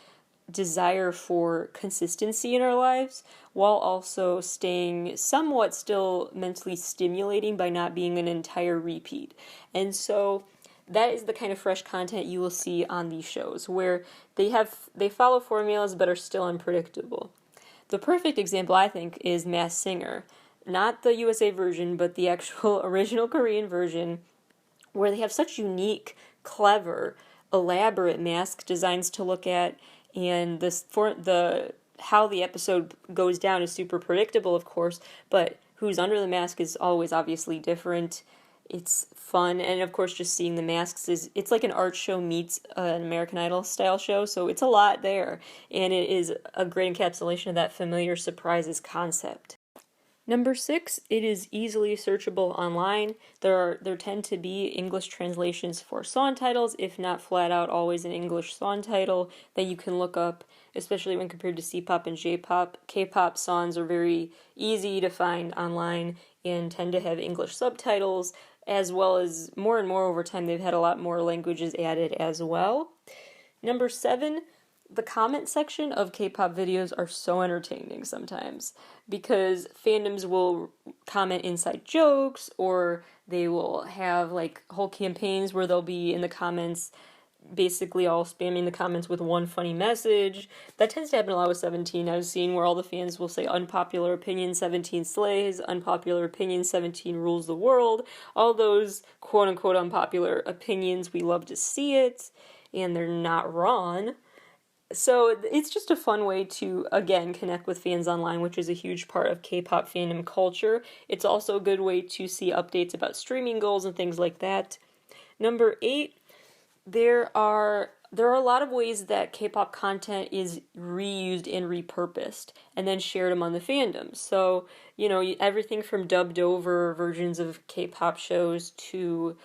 desire for consistency in our lives, while also staying somewhat still mentally stimulating by not being an entire repeat. And so that is the kind of fresh content you will see on these shows, where they follow formulas but are still unpredictable. The perfect example, I think, is Masked Singer. Not the USA version, but the actual original Korean version, where they have such unique, clever, elaborate mask designs to look at, and how the episode goes down is super predictable, of course, but who's under the mask is always obviously different. It's fun, and of course just seeing the masks it's like an art show meets an American Idol style show, so it's a lot there, and it is a great encapsulation of that familiar surprises concept. Number 6, it is easily searchable online. There tend to be English translations for song titles, if not flat out always an English song title that you can look up, especially when compared to C-pop and J-pop. K-pop songs are very easy to find online and tend to have English subtitles, as well as more and more over time they've had a lot more languages added as well. Number 7, the comment section of K-pop videos are so entertaining sometimes, because fandoms will comment inside jokes, or they will have like whole campaigns where they'll be in the comments basically all spamming the comments with one funny message. That tends to happen a lot with 17. I've seen where all the fans will say unpopular opinion 17 slays, unpopular opinion 17 rules the world, all those quote-unquote unpopular opinions. We love to see it, and they're not wrong. So it's just a fun way to, again, connect with fans online, which is a huge part of K-pop fandom culture. It's also a good way to see updates about streaming goals and things like that. Number 8, there are a lot of ways that K-pop content is reused and repurposed and then shared among the fandoms. So, everything from dubbed over versions of K-pop shows to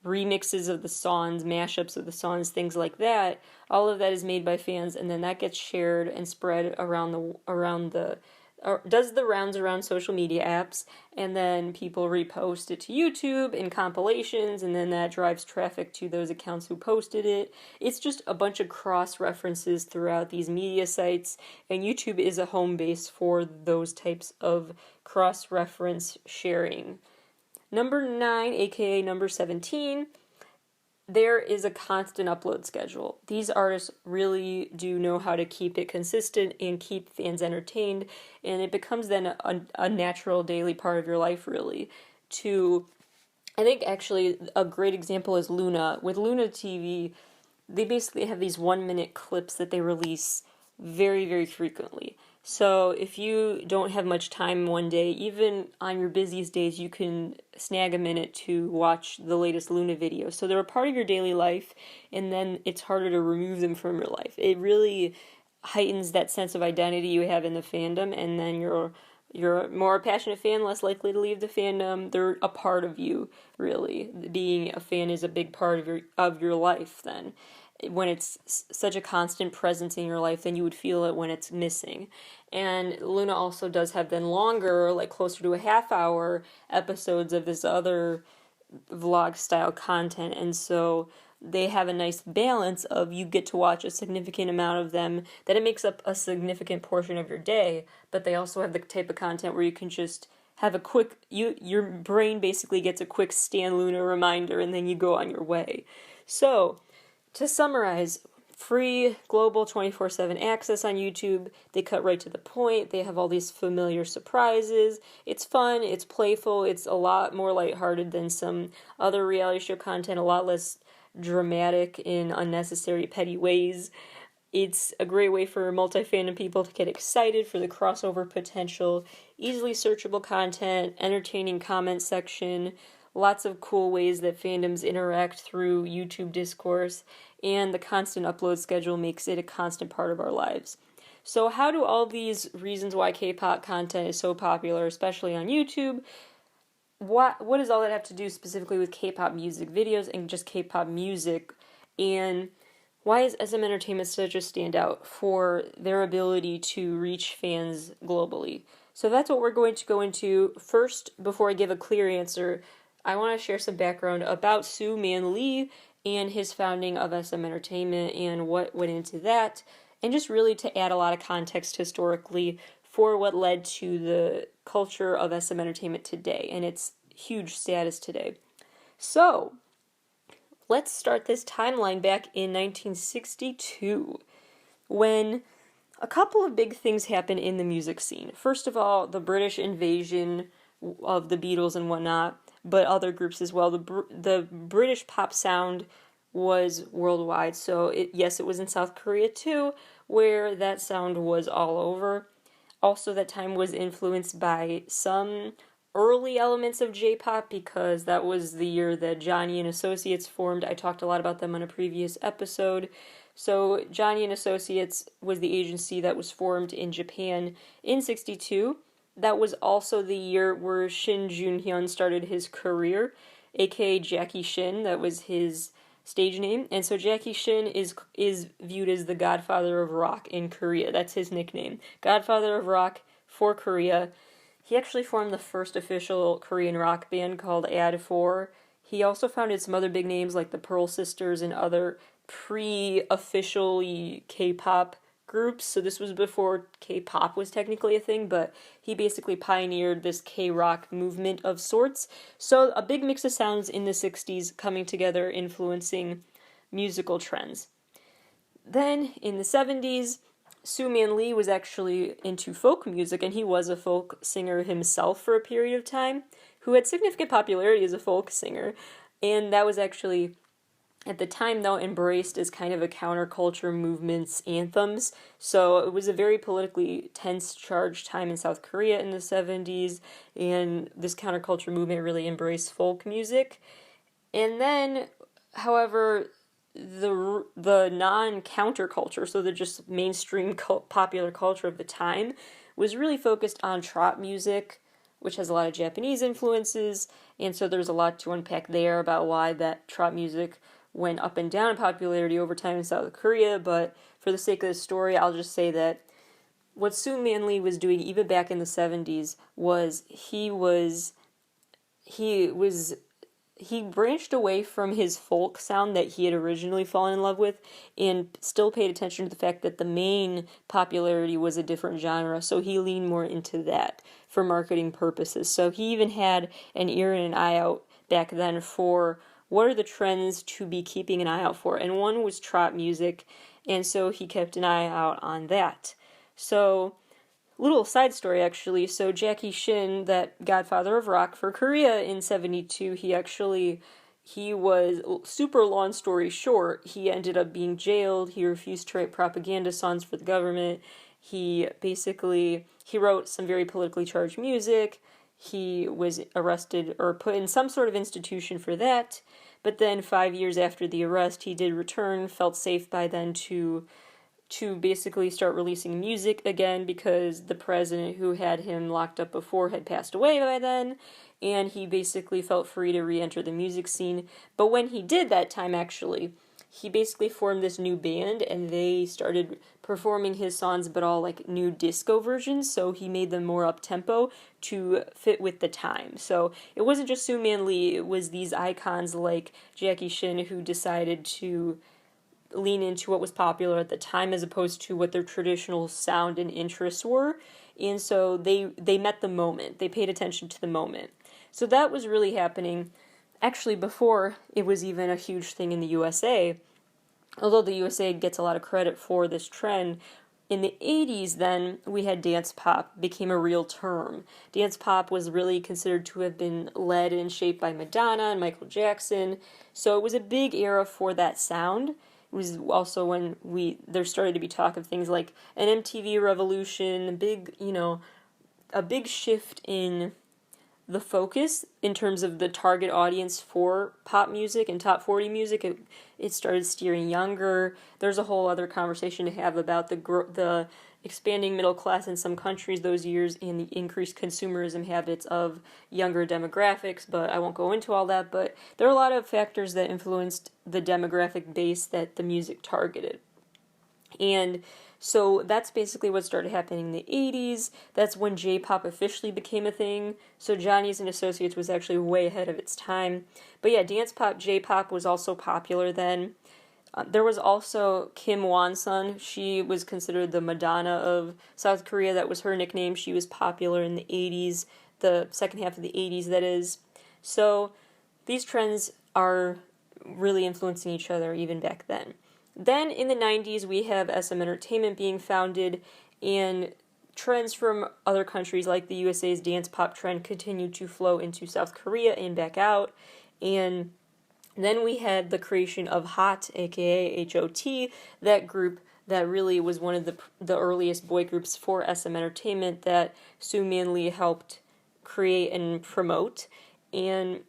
remixes of the songs, mashups of the songs, things like that. All of that is made by fans, and then that gets shared and spread does the rounds around social media apps, and then people repost it to YouTube in compilations, and then that drives traffic to those accounts who posted it. It's just a bunch of cross-references throughout these media sites, and YouTube is a home base for those types of cross-reference sharing. Number 9, aka number 17, there is a constant upload schedule. These artists really do know how to keep it consistent and keep fans entertained, and it becomes then a natural daily part of your life, really. I think actually a great example is Luna. With Luna TV, they basically have these 1-minute clips that they release very, very frequently. So if you don't have much time one day, even on your busiest days, you can snag a minute to watch the latest Luna video. So they're a part of your daily life, and then it's harder to remove them from your life. It really heightens that sense of identity you have in the fandom, and then you're more a passionate fan, less likely to leave the fandom. They're a part of you, really. Being a fan is a big part of your life then. When it's such a constant presence in your life, then you would feel it when it's missing. And Luna also does have then longer, like closer to a half-hour episodes of this other vlog-style content, and so they have a nice balance of you get to watch a significant amount of them, that it makes up a significant portion of your day, but they also have the type of content where you can just have a quick, your brain basically gets a quick Stan Luna reminder and then you go on your way. So, to summarize, free global 24/7 access on YouTube. They cut right to the point. They have all these familiar surprises. It's fun, it's playful, it's a lot more lighthearted than some other reality show content, a lot less dramatic in unnecessary petty ways. It's a great way for multi-fandom people to get excited for the crossover potential, easily searchable content, entertaining comment section, lots of cool ways that fandoms interact through YouTube discourse, and the constant upload schedule makes it a constant part of our lives. So how do all these reasons why K-pop content is so popular, especially on YouTube, what does all that have to do specifically with K-pop music videos and just K-pop music, and why is SM Entertainment such a standout for their ability to reach fans globally? So that's what we're going to go into. First, before I give a clear answer, I want to share some background about Soo-man Lee and his founding of SM Entertainment and what went into that, and just really to add a lot of context historically for what led to the culture of SM Entertainment today and its huge status today. So, let's start this timeline back in 1962, when a couple of big things happened in the music scene. First of all, the British invasion of the Beatles and whatnot, but other groups as well. The British pop sound was worldwide, so it was in South Korea too, where that sound was all over. Also, that time was influenced by some early elements of J-pop, because that was the year that Johnny and Associates formed. I talked a lot about them on a previous episode. So Johnny and Associates was the agency that was formed in Japan in 62. That was also the year where Shin Joon-hyun started his career, aka Jackie Shin. That was his stage name. And so Jackie Shin is viewed as the godfather of rock in Korea. That's his nickname. Godfather of rock for Korea. He actually formed the first official Korean rock band called Ad4. He also founded some other big names like the Pearl Sisters and other pre-officially K-pop groups. So this was before K-pop was technically a thing, but he basically pioneered this K-rock movement of sorts. So a big mix of sounds in the 60s coming together, influencing musical trends. Then in the 70s, Soo-man Lee was actually into folk music, and he was a folk singer himself for a period of time, who had significant popularity as a folk singer, and that was actually, at the time though, embraced as kind of a counterculture movement's anthems. So it was a very politically tense, charged time in South Korea in the 70s, and this counterculture movement really embraced folk music. And then, however, the non-counterculture, so the just mainstream popular culture of the time, was really focused on trot music, which has a lot of Japanese influences, and so there's a lot to unpack there about why that trot music went up and down in popularity over time in South Korea, but for the sake of the story, I'll just say that what Soo-man Lee was doing even back in the 70s was he branched away from his folk sound that he had originally fallen in love with, and still paid attention to the fact that the main popularity was a different genre, so he leaned more into that for marketing purposes. So he even had an ear and an eye out back then for what are the trends to be keeping an eye out for, and one was trot music, and so he kept an eye out on that. So, little side story actually, so Jackie Shin, that godfather of rock for Korea in 72, he was, super long story short, he ended up being jailed, he refused to write propaganda songs for the government, he wrote some very politically charged music, he was arrested or put in some sort of institution for that, but then 5 years after the arrest, he did return, felt safe by then to basically start releasing music again, because the president who had him locked up before had passed away by then, and he basically felt free to re-enter the music scene. But when he did that time, actually, he basically formed this new band and they started performing his songs, but all like new disco versions. So he made them more up tempo to fit with the time. So it wasn't just Sue Man Lee, it was these icons like Jackie Shin who decided to lean into what was popular at the time as opposed to what their traditional sound and interests were. And so they met the moment. They paid attention to the moment. So that was really happening actually before it was even a huge thing in the USA. Although the USA gets a lot of credit for this trend, in the 80s then we had dance pop became a real term. Dance pop was really considered to have been led and shaped by Madonna and Michael Jackson. So it was a big era for that sound. It was also when there started to be talk of things like an MTV revolution, a big shift in the focus in terms of the target audience for pop music and top 40 music. It started steering younger. There's a whole other conversation to have about the expanding middle class in some countries those years and the increased consumerism habits of younger demographics, but I won't go into all that. But there are a lot of factors that influenced the demographic base that the music targeted. And so that's basically what started happening in the 80s. That's when J-pop officially became a thing. So Johnny's and Associates was actually way ahead of its time. But yeah, dance pop, J-pop was also popular then. There was also Kim Won-sun. She was considered the Madonna of South Korea. That was her nickname. She was popular in the 80s, the second half of the 80s, that is. So these trends are really influencing each other even back then. Then in the 90s, we have SM Entertainment being founded, and trends from other countries like the USA's dance pop trend continued to flow into South Korea and back out. And then we had the creation of HOT, aka HOT, that group that really was one of the earliest boy groups for SM Entertainment that Sue Man Lee helped create and promote. And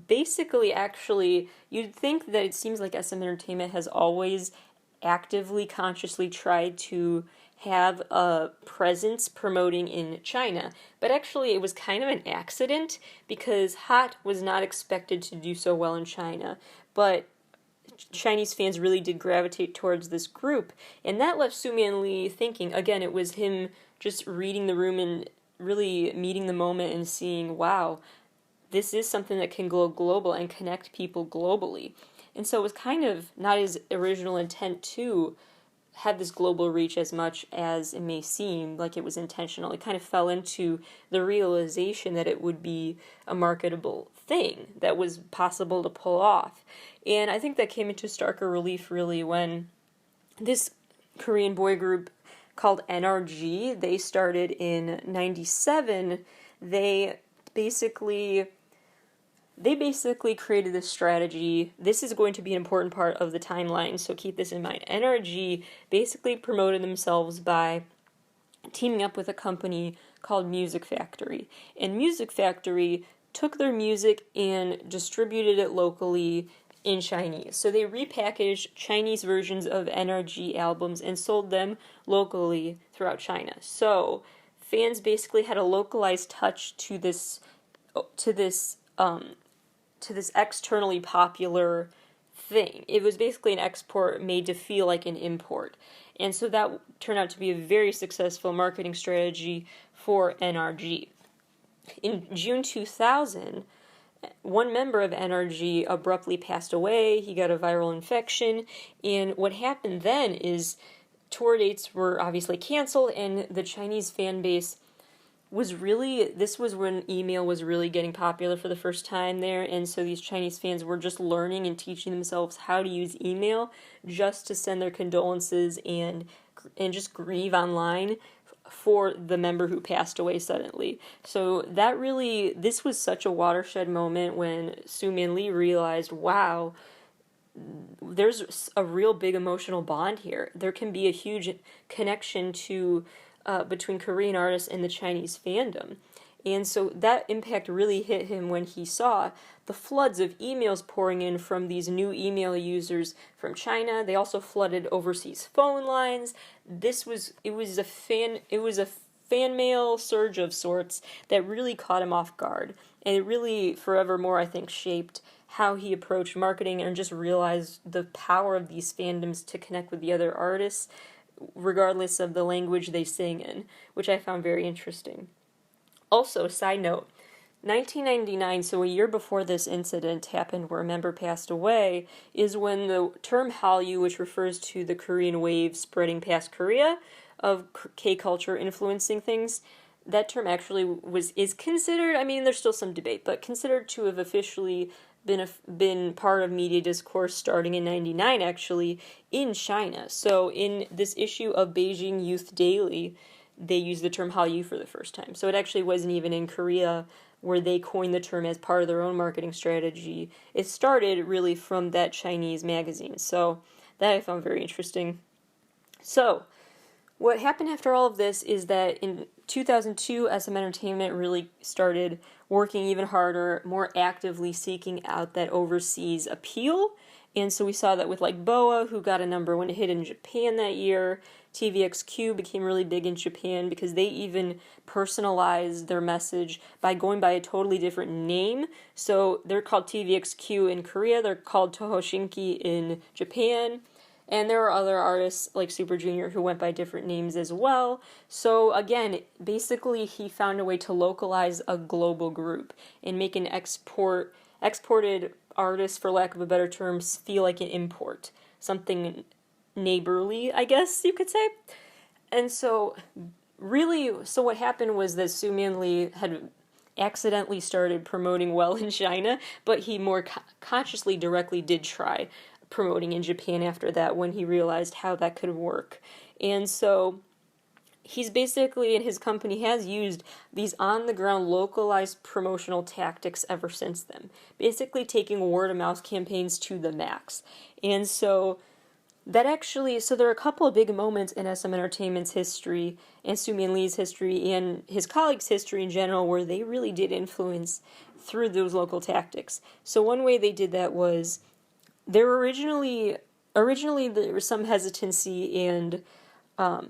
basically, actually, you'd think that it seems like SM Entertainment has always actively, consciously tried to have a presence promoting in China. But actually, it was kind of an accident because HOT was not expected to do so well in China. But Chinese fans really did gravitate towards this group. And that left Sue Man Lee thinking, again, it was him just reading the room and really meeting the moment and seeing, wow, this is something that can go global and connect people globally. And so it was kind of not his original intent to have this global reach as much as it may seem like it was intentional. It kind of fell into the realization that it would be a marketable thing that was possible to pull off. And I think that came into starker relief really when this Korean boy group called NRG, they started in 97. They basically created this strategy. This is going to be an important part of the timeline, so keep this in mind. NRG basically promoted themselves by teaming up with a company called Music Factory. And Music Factory took their music and distributed it locally in Chinese. So they repackaged Chinese versions of NRG albums and sold them locally throughout China. So fans basically had a localized touch to this externally popular thing. It was basically an export made to feel like an import. And so that turned out to be a very successful marketing strategy for NRG. In June 2000, one member of NRG abruptly passed away. He got a viral infection. And what happened then is tour dates were obviously canceled, and the Chinese fan base this was when email was really getting popular for the first time there, and so these Chinese fans were just learning and teaching themselves how to use email just to send their condolences and just grieve online for the member who passed away suddenly. So this was such a watershed moment when Sue Man Lee realized, wow, there's a real big emotional bond here. There can be a huge connection between Korean artists and the Chinese fandom. And so that impact really hit him when he saw the floods of emails pouring in from these new email users from China. They also flooded overseas phone lines. It was a fan mail surge of sorts that really caught him off guard. And it really, forevermore, I think, shaped how he approached marketing and just realized the power of these fandoms to connect with the other artists, regardless of the language they sing in, which I found very interesting. Also, side note, 1999, so a year before this incident happened where a member passed away, is when the term Hallyu, which refers to the Korean wave spreading past Korea of K-culture influencing things, that term actually is considered, I mean, there's still some debate, but considered to have officially been part of media discourse starting in 99, actually, in China. So in this issue of Beijing Youth Daily, they used the term Hallyu for the first time. So it actually wasn't even in Korea where they coined the term as part of their own marketing strategy. It started really from that Chinese magazine. So that I found very interesting. So what happened after all of this is that in 2002, SM Entertainment really started working even harder, more actively seeking out that overseas appeal. And so we saw that with like BoA, who got a #1 hit in Japan that year. TVXQ became really big in Japan because they even personalized their message by going by a totally different name. So they're called TVXQ in Korea, they're called Tohoshinki in Japan. And there are other artists like Super Junior who went by different names as well. So again, basically he found a way to localize a global group and make an exported artist, for lack of a better term, feel like an import. Something neighborly, I guess you could say. And so what happened was that Su Lee had accidentally started promoting well in China, but he more consciously, directly did try promoting in Japan after that when he realized how that could work. And so he's basically, and his company has used these on-the-ground localized promotional tactics ever since then, basically taking word-of-mouth campaigns to the max. And so there are a couple of big moments in SM Entertainment's history, and Su Lee's history, and his colleagues' history in general, where they really did influence through those local tactics. So one way they did that was, originally there was some hesitancy and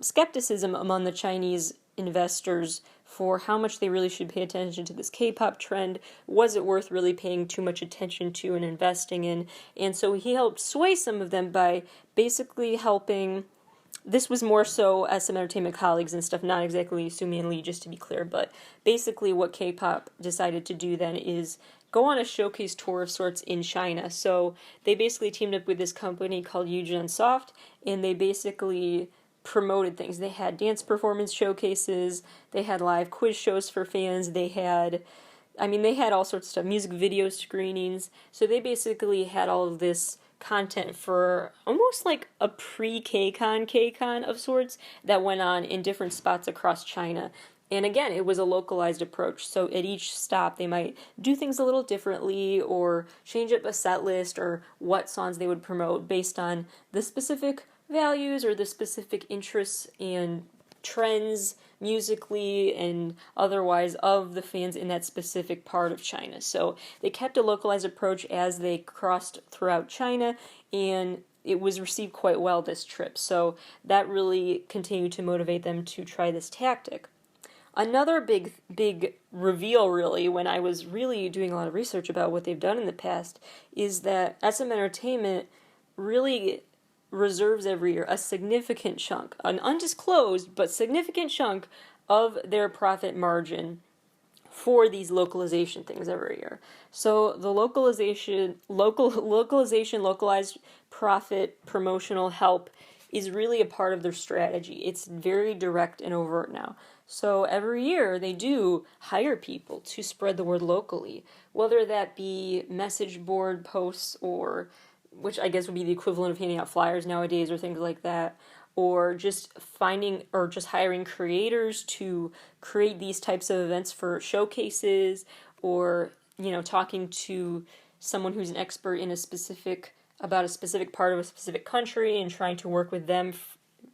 skepticism among the Chinese investors for how much they really should pay attention to this K-pop trend. Was it worth really paying too much attention to and investing in? And so he helped sway some of them by basically helping. This was more so SM Entertainment colleagues and stuff, not exactly Su Lee, just to be clear, but basically what K-pop decided to do then is go on a showcase tour of sorts in China. So they basically teamed up with this company called Eugene Soft, and they basically promoted things. They had dance performance showcases, they had live quiz shows for fans, they had all sorts of stuff, music video screenings. So they basically had all of this content for almost like a pre-KCON of sorts that went on in different spots across China. And again, it was a localized approach. So at each stop, they might do things a little differently or change up a set list or what songs they would promote based on the specific values or the specific interests and trends musically and otherwise of the fans in that specific part of China. So they kept a localized approach as they crossed throughout China, and it was received quite well this trip. So that really continued to motivate them to try this tactic. Another big reveal, really, when I was really doing a lot of research about what they've done in the past, is that SM Entertainment really reserves every year a significant chunk, an undisclosed but significant chunk of their profit margin for these localization things every year. So the localized profit promotional help is really a part of their strategy. It's very direct and overt now. So every year they do hire people to spread the word locally, whether that be message board posts or, which I guess would be the equivalent of handing out flyers nowadays or things like that, or just hiring creators to create these types of events for showcases, or, talking to someone who's an expert in about a specific part of a specific country and trying to work with them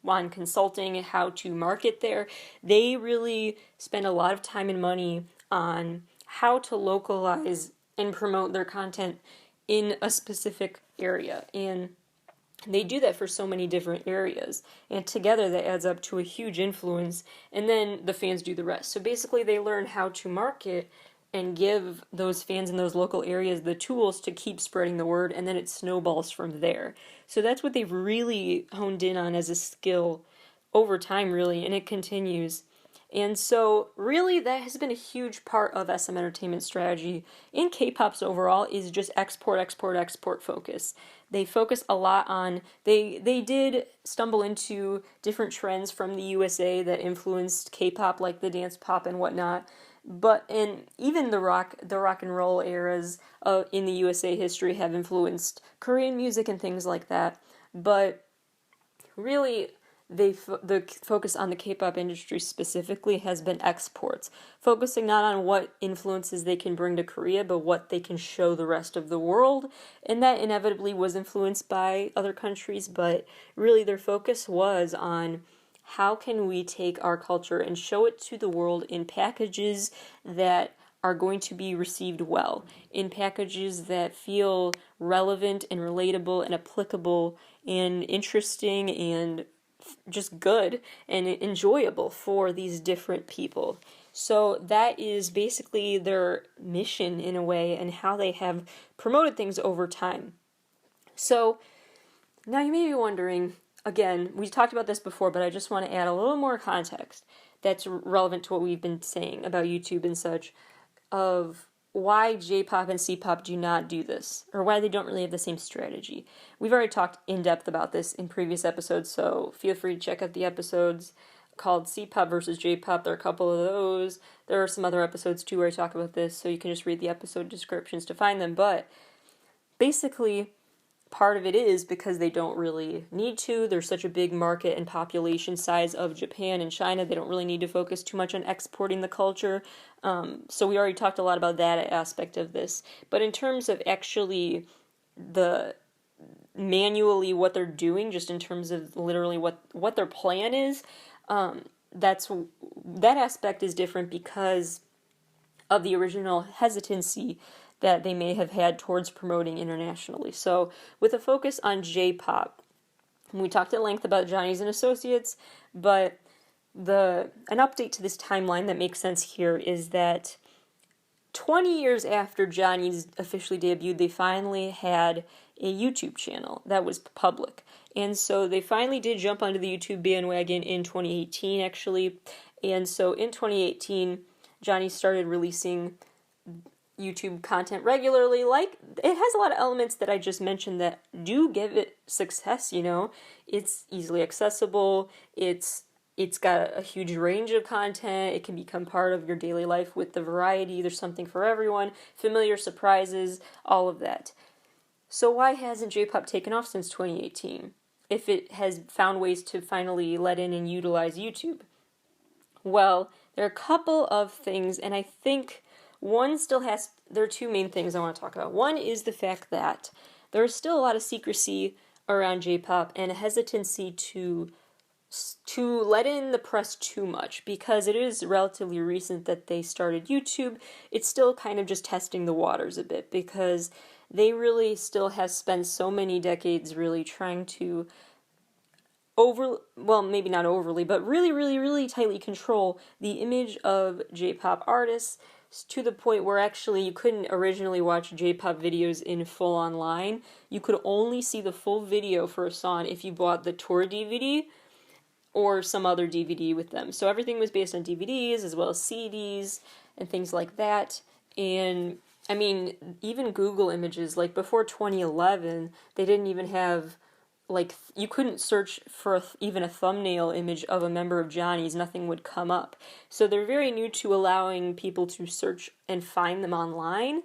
on consulting how to market there. They really spend a lot of time and money on how to localize and promote their content in a specific area. And They do that for so many different areas, and together that adds up to a huge influence, and then the fans do the rest. So basically they learn how to market and give those fans in those local areas the tools to keep spreading the word, and then it snowballs from there. So that's what they've really honed in on as a skill over time, really, and it continues. And so, really, that has been a huge part of SM Entertainment's strategy in K-pop's overall is just export, export, export focus. They focus a lot on, they did stumble into different trends from the USA that influenced K-pop, like the dance pop and whatnot. But and even the rock and roll eras in the USA history have influenced Korean music and things like that. But really, the focus on the K-pop industry specifically has been exports, focusing not on what influences they can bring to Korea, but what they can show the rest of the world. And that inevitably was influenced by other countries, but really their focus was on how can we take our culture and show it to the world in packages that are going to be received well, in packages that feel relevant and relatable and applicable and interesting and just good and enjoyable for these different people. So that is basically their mission in a way and how they have promoted things over time. So now you may be wondering, again, we talked about this before, but I just want to add a little more context that's relevant to what we've been saying about YouTube and such, of why J-pop and C-pop do not do this, or why they don't really have the same strategy. We've already talked in depth about this in previous episodes, so feel free to check out the episodes called C-pop versus J-pop. There are a couple of those. There are some other episodes too where I talk about this, so you can just read the episode descriptions to find them. But basically, part of it is because they don't really need to. There's such a big market and population size of Japan and China. They don't really need to focus too much on exporting the culture. So we already talked a lot about that aspect of this. But in terms of actually the manually what they're doing, just in terms of literally what their plan is, that aspect is different because of the original hesitancy that they may have had towards promoting internationally. So with a focus on J-pop, we talked at length about Johnny's and Associates, but an update to this timeline that makes sense here is that 20 years after Johnny's officially debuted, they finally had a YouTube channel that was public. And so they finally did jump onto the YouTube bandwagon in 2018, actually. And so in 2018, Johnny started releasing YouTube content regularly. Like, it has a lot of elements that I just mentioned that do give it success, you know. It's easily accessible, it's got a huge range of content, it can become part of your daily life with the variety, there's something for everyone, familiar surprises, all of that. So why hasn't J-pop taken off since 2018, if it has found ways to finally let in and utilize YouTube? Well, there are a couple of things, and I think there are two main things I want to talk about. One is the fact that there is still a lot of secrecy around J-pop and a hesitancy to let in the press too much, because it is relatively recent that they started YouTube. It's still kind of just testing the waters a bit, because they really still have spent so many decades really trying to maybe not overly, but really, really, really tightly control the image of J-pop artists, to the point where actually you couldn't originally watch J-pop videos in full online. You could only see the full video for a song if you bought the tour DVD or some other DVD with them. So everything was based on DVDs as well as CDs and things like that. And I mean, even Google images, like before 2011, they didn't even have, like, you couldn't search for even a thumbnail image of a member of Johnny's, nothing would come up. So they're very new to allowing people to search and find them online,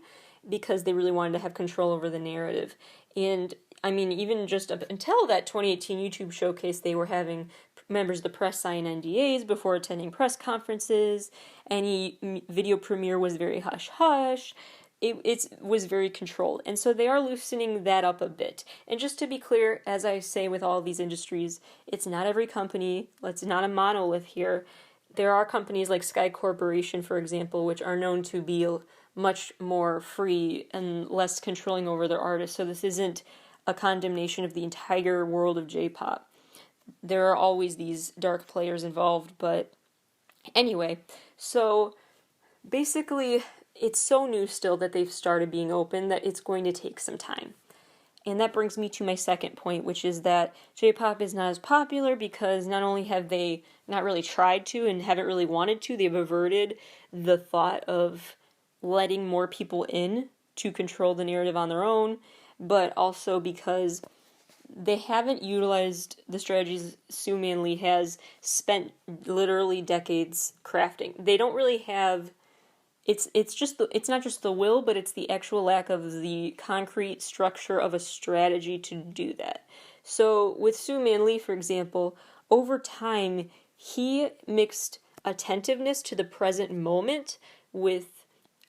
because they really wanted to have control over the narrative. And I mean, even just up until that 2018 YouTube showcase, they were having members of the press sign NDAs before attending press conferences. Any video premiere was very hush-hush. It was very controlled. And so they are loosening that up a bit. And just to be clear, as I say with all of these industries, it's not every company. It's not a monolith here. There are companies like Sky Corporation, for example, which are known to be much more free and less controlling over their artists. So this isn't a condemnation of the entire world of J-pop. There are always these dark players involved, but anyway, so basically it's so new still that they've started being open that it's going to take some time. And that brings me to my second point, which is that J-pop is not as popular because not only have they not really tried to and haven't really wanted to, they've averted the thought of letting more people in to control the narrative on their own, but also because they haven't utilized the strategies Soo Man Lee has spent literally decades crafting. They don't really have... It's not just the will, but it's the actual lack of the concrete structure of a strategy to do that. So with Soo Man Lee, for example, over time, he mixed attentiveness to the present moment with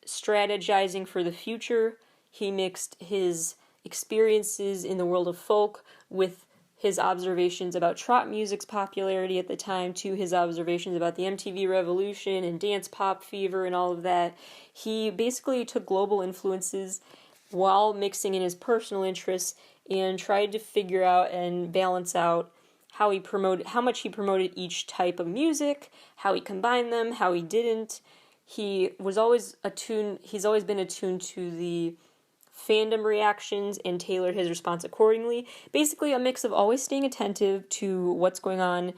strategizing for the future. He mixed his experiences in the world of folk with his observations about trot music's popularity at the time to his observations about the MTV revolution and dance pop fever and all of that. He basically took global influences while mixing in his personal interests and tried to figure out and balance out how much he promoted each type of music, how he combined them, how he didn't. He's always been attuned to the fandom reactions and tailored his response accordingly. Basically a mix of always staying attentive to what's going on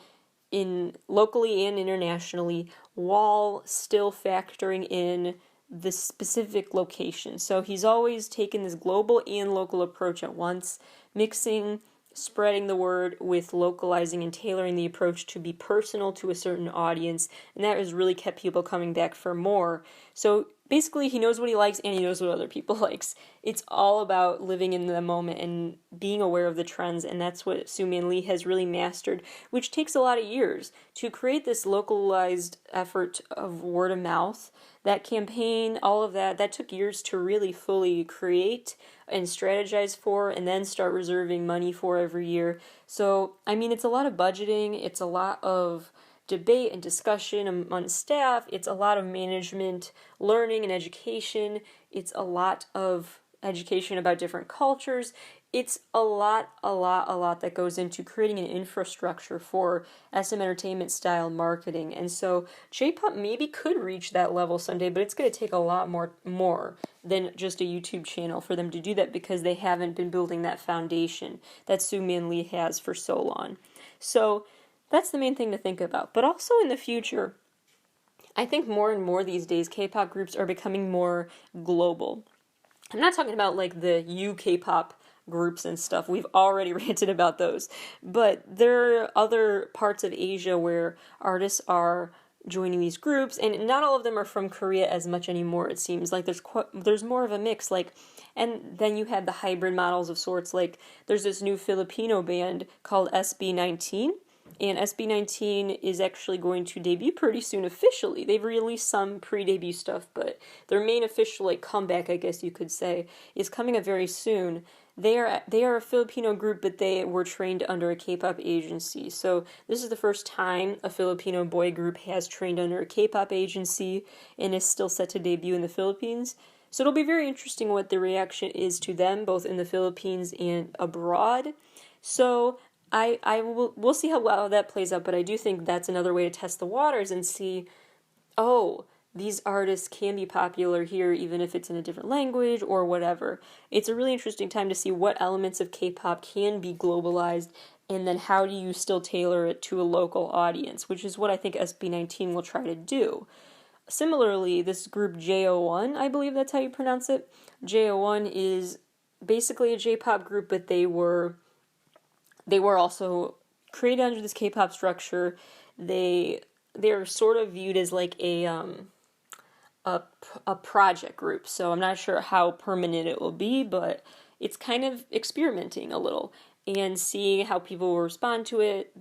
in locally and internationally while still factoring in the specific location. So he's always taken this global and local approach at once, mixing, spreading the word with localizing and tailoring the approach to be personal to a certain audience, and that has really kept people coming back for more. So basically he knows what he likes and he knows what other people likes. It's all about living in the moment and being aware of the trends, and that's what Soo Man Lee has really mastered, which takes a lot of years to create this localized effort of word of mouth. That campaign, all of that took years to really fully create and strategize for and then start reserving money for every year. So, I mean, it's a lot of budgeting, it's a lot of debate and discussion among staff, it's a lot of management, learning and education, it's a lot of education about different cultures. It's a lot that goes into creating an infrastructure for SM Entertainment style marketing. And so J-pop maybe could reach that level someday, but it's going to take a lot more than just a YouTube channel for them to do that because they haven't been building that foundation that Soo Man Lee has for so long. So that's the main thing to think about. But also in the future, I think more and more these days K-pop groups are becoming more global. I'm not talking about like the UK pop groups and stuff. We've already ranted about those. But there are other parts of Asia where artists are joining these groups, and not all of them are from Korea as much anymore, it seems. Like there's more of a mix, like, and then you have the hybrid models of sorts, like there's this new Filipino band called SB19, and SB19 is actually going to debut pretty soon officially. They've released some pre-debut stuff, but their main official like comeback, I guess you could say, is coming up very soon. They are a Filipino group, but they were trained under a K-pop agency. So this is the first time a Filipino boy group has trained under a K-pop agency and is still set to debut in the Philippines. So it'll be very interesting what the reaction is to them, both in the Philippines and abroad. So we'll see how well that plays out, but I do think that's another way to test the waters and see, oh, these artists can be popular here even if it's in a different language or whatever. It's a really interesting time to see what elements of K-pop can be globalized, and then how do you still tailor it to a local audience, which is what I think SB19 will try to do. Similarly, this group JO1, I believe that's how you pronounce it, JO1 is basically a J-pop group, but they were also created under this K-pop structure. They're sort of viewed as like a project group, so I'm not sure how permanent it will be, but it's kind of experimenting a little and seeing how people will respond to it.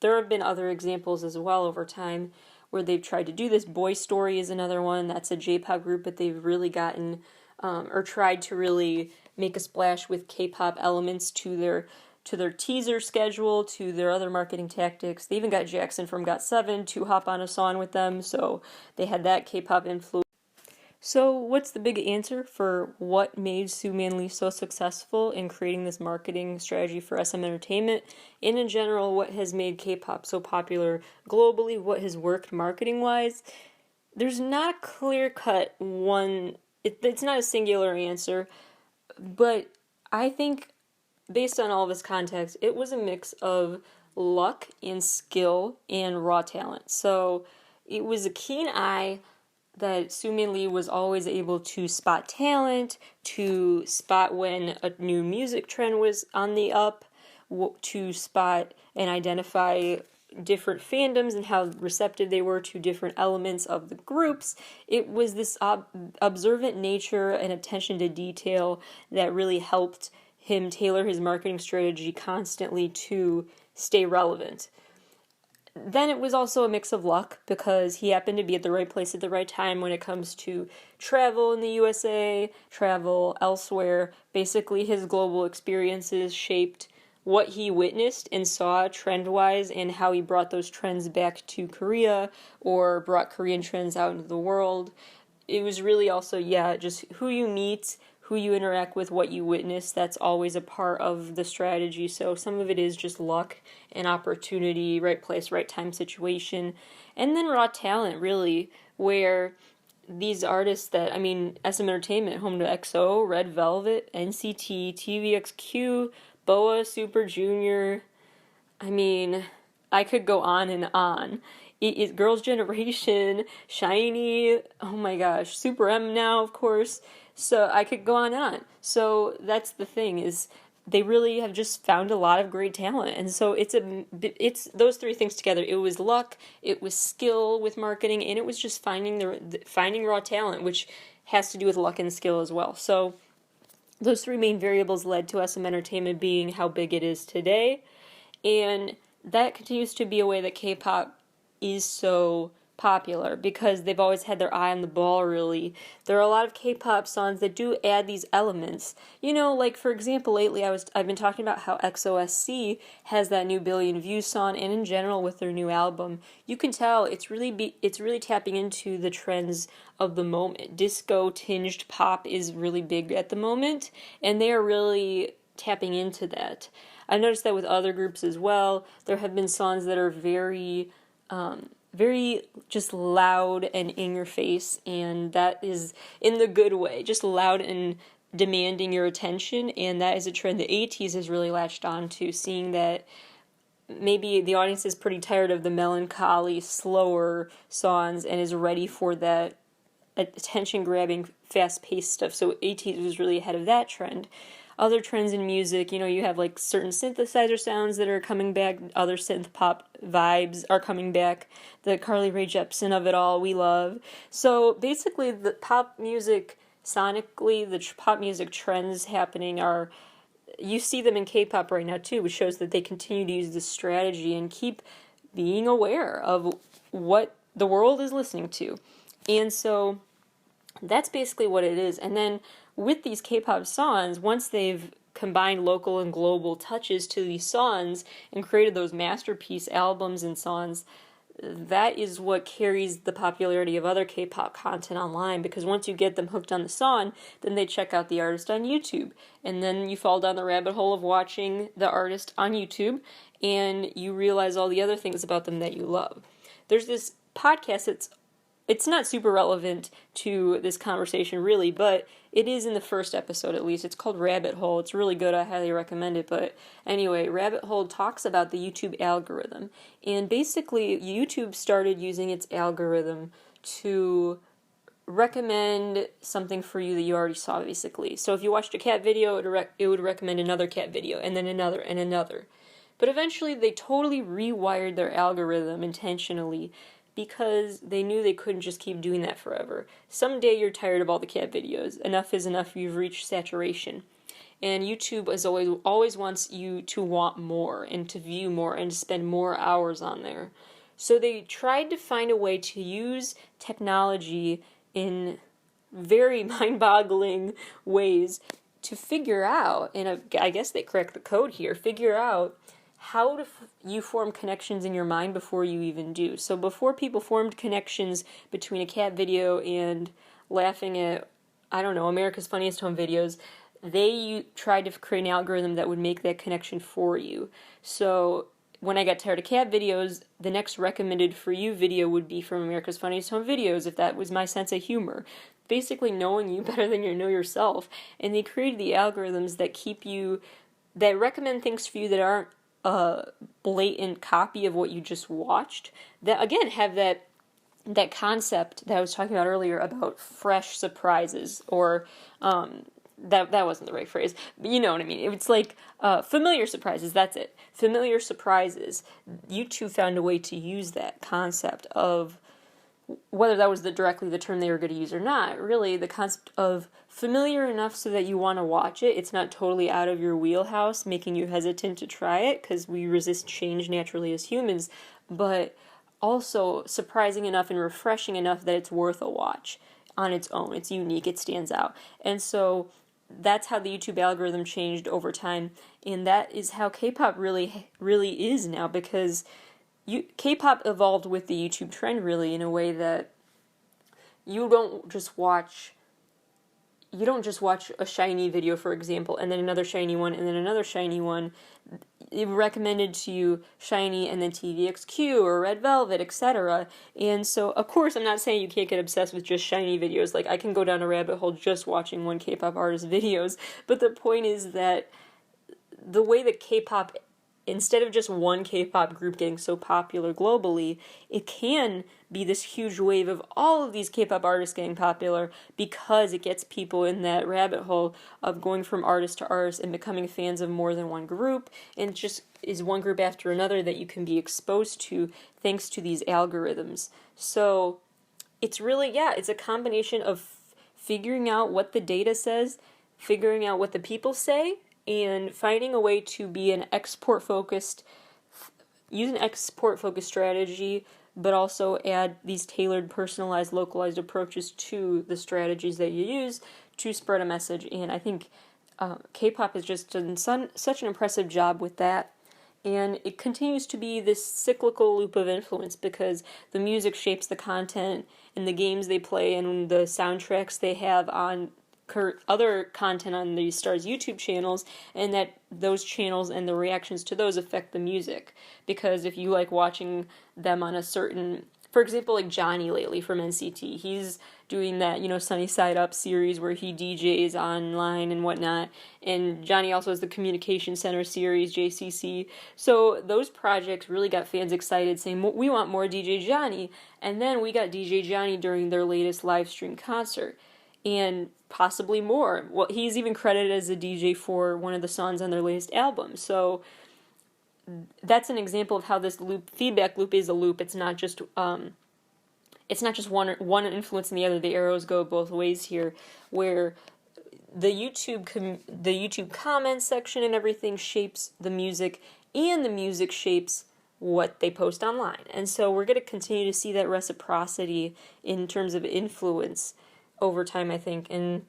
There have been other examples as well over time where they've tried to do this. Boy Story is another one. That's a J-pop group, but they've really gotten or tried to really make a splash with K-pop elements to their teaser schedule, to their other marketing tactics. They even got Jackson from GOT7 to hop on a song with them, so they had that K-pop influence. So, what's the big answer for what made Sue Manley so successful in creating this marketing strategy for SM Entertainment? And in general, what has made K-pop so popular globally? What has worked marketing wise? There's not a clear cut one, it's not a singular answer, but I think based on all this context, it was a mix of luck and skill and raw talent. So it was a keen eye that Soo Min Lee was always able to spot talent, to spot when a new music trend was on the up, to spot and identify different fandoms and how receptive they were to different elements of the groups. It was this observant nature and attention to detail that really helped him tailor his marketing strategy constantly to stay relevant. Then it was also a mix of luck because he happened to be at the right place at the right time when it comes to travel in the USA, travel elsewhere. Basically, his global experiences shaped what he witnessed and saw trend-wise and how he brought those trends back to Korea or brought Korean trends out into the world. It was really also, just who you meet, who you interact with, what you witness. That's always a part of the strategy. So some of it is just luck and opportunity, right place, right time situation. And then raw talent, really, where these artists that, SM Entertainment, home to EXO, Red Velvet, NCT, TVXQ, BoA, Super Junior. I could go on and on. Girls' Generation, SHINee, oh my gosh, Super M now, of course. So I could go on and on. So that's the thing, is they really have just found a lot of great talent. And so it's those three things together. It was luck, it was skill with marketing, and it was just finding raw talent, which has to do with luck and skill as well. So those three main variables led to SM Entertainment being how big it is today. And that continues to be a way that K-pop is so popular because they've always had their eye on the ball, really. There are a lot of K-pop songs that do add these elements. Like for example, lately I've been talking about how XOSC has that new billion views song, and in general with their new album, you can tell it's really tapping into the trends of the moment. Disco tinged pop is really big at the moment, and they are really tapping into that. I noticed that with other groups as well. There have been songs that are very just loud and in your face, and that is in the good way, just loud and demanding your attention, and that is a trend that ATEEZ has really latched on to, seeing that maybe the audience is pretty tired of the melancholy, slower songs and is ready for that attention-grabbing, fast-paced stuff, so ATEEZ was really ahead of that trend. Other trends in music, you have like certain synthesizer sounds that are coming back, other synth pop vibes are coming back, the Carly Rae Jepsen of it all we love. So basically the pop music, sonically, the pop music trends happening you see them in K-pop right now too, which shows that they continue to use this strategy and keep being aware of what the world is listening to. And so that's basically what it is. And then with these K-pop songs, once they've combined local and global touches to these songs and created those masterpiece albums and songs, that is what carries the popularity of other K-pop content online, because once you get them hooked on the song, then they check out the artist on YouTube, and then you fall down the rabbit hole of watching the artist on YouTube, and you realize all the other things about them that you love. There's this podcast it's not super relevant to this conversation, really, but it is in the first episode, at least. It's called Rabbit Hole. It's really good. I highly recommend it. But anyway, Rabbit Hole talks about the YouTube algorithm. And basically, YouTube started using its algorithm to recommend something for you that you already saw, basically. So if you watched a cat video, it would recommend another cat video, and then another, and another. But eventually, they totally rewired their algorithm intentionally, because they knew they couldn't just keep doing that forever. Someday you're tired of all the cat videos. Enough is enough. You've reached saturation. And YouTube always wants you to want more and to view more and to spend more hours on there. So they tried to find a way to use technology in very mind-boggling ways to figure out, and I guess they cracked the code here, figure out how you form connections in your mind before you even do. So before people formed connections between a cat video and laughing at, I don't know, America's Funniest Home Videos, they tried to create an algorithm that would make that connection for you. So when I got tired of cat videos, the next recommended for you video would be from America's Funniest Home Videos, if that was my sense of humor. Basically knowing you better than you know yourself. And they created the algorithms that that recommend things for you that aren't a blatant copy of what you just watched. That, again, have that concept that I was talking about earlier about fresh surprises, or that wasn't the right phrase, but you know what I mean. It's like familiar surprises, that's it. Familiar surprises. YouTube found a way to use that concept of, whether that was directly the term they were going to use or not, really the concept of familiar enough so that you want to watch it. It's not totally out of your wheelhouse, making you hesitant to try it, because we resist change naturally as humans, but also surprising enough and refreshing enough that it's worth a watch on its own. It's unique, it stands out. And so that's how the YouTube algorithm changed over time, and that is how K-pop really is now, because K-pop evolved with the YouTube trend really in a way that you don't just watch a shiny video, for example, and then another shiny one, and then another shiny one. It recommended to you shiny and then TVXQ or Red Velvet, etc. And so, of course, I'm not saying you can't get obsessed with just shiny videos. Like, I can go down a rabbit hole just watching one K-pop artist videos, but the point is that the way that K-pop, instead of just one K-pop group getting so popular globally, it can be this huge wave of all of these K-pop artists getting popular, because it gets people in that rabbit hole of going from artist to artist and becoming fans of more than one group, and it just is one group after another that you can be exposed to thanks to these algorithms. So it's really, it's a combination of figuring out what the data says, figuring out what the people say, and finding a way to be use an export-focused strategy, but also add these tailored, personalized, localized approaches to the strategies that you use to spread a message. And I think K-pop has just done such an impressive job with that. And it continues to be this cyclical loop of influence, because the music shapes the content and the games they play and the soundtracks they have on other content on these stars' YouTube channels, and that those channels and the reactions to those affect the music. Because if you like watching them on a certain, for example, like Johnny lately from NCT, he's doing that, Sunny Side Up series where he DJs online and whatnot, and Johnny also has the Communication Center series, JCC, so those projects really got fans excited, saying, we want more DJ Johnny, and then we got DJ Johnny during their latest live stream concert, and possibly more. Well, he's even credited as a DJ for one of the songs on their latest album. So that's an example of how this feedback loop is a loop. It's not just one influencing the other. The arrows go both ways here, where the YouTube comment section and everything shapes the music, and the music shapes what they post online. And so we're going to continue to see that reciprocity in terms of influence over time, I think. And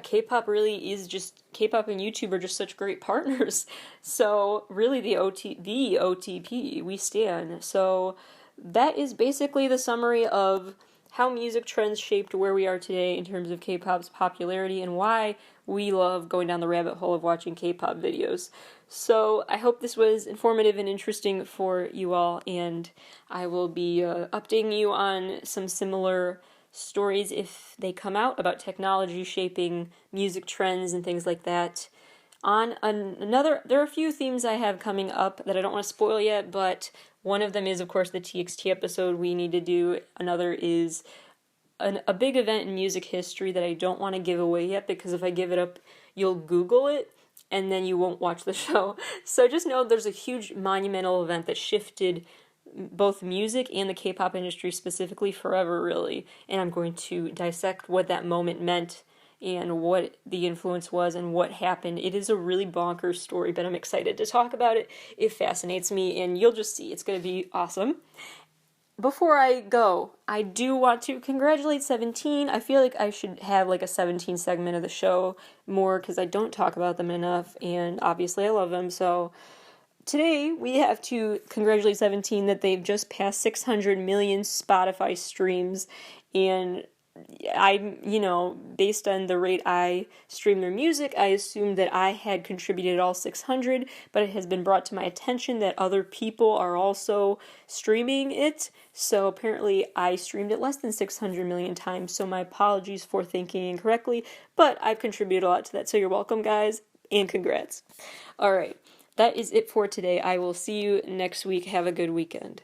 K-pop really is K-pop and YouTube are just such great partners. So really the OTP, we stand. So that is basically the summary of how music trends shaped where we are today in terms of K-pop's popularity, and why we love going down the rabbit hole of watching K-pop videos. So I hope this was informative and interesting for you all, and I will be updating you on some similar stories if they come out about technology shaping music trends and things like that. There are a few themes I have coming up that I don't want to spoil yet, but one of them is, of course, the TXT episode we need to do. Another is a big event in music history that I don't want to give away yet, because if I give it up, you'll Google it, and then you won't watch the show. So just know there's a huge monumental event that shifted both music and the K-pop industry specifically forever, really. And I'm going to dissect what that moment meant and what the influence was and what happened. It is a really bonkers story, but I'm excited to talk about it. It fascinates me, and you'll just see. It's going to be awesome. Before I go, I do want to congratulate 17. I feel like I should have like a 17 segment of the show more, because I don't talk about them enough, and obviously I love them, so today, we have to congratulate 17 that they've just passed 600 million Spotify streams, and based on the rate I stream their music, I assumed that I had contributed all 600, but it has been brought to my attention that other people are also streaming it. So apparently I streamed it less than 600 million times. So my apologies for thinking incorrectly, but I've contributed a lot to that. So you're welcome, guys, and congrats. All right, that is it for today. I will see you next week. Have a good weekend.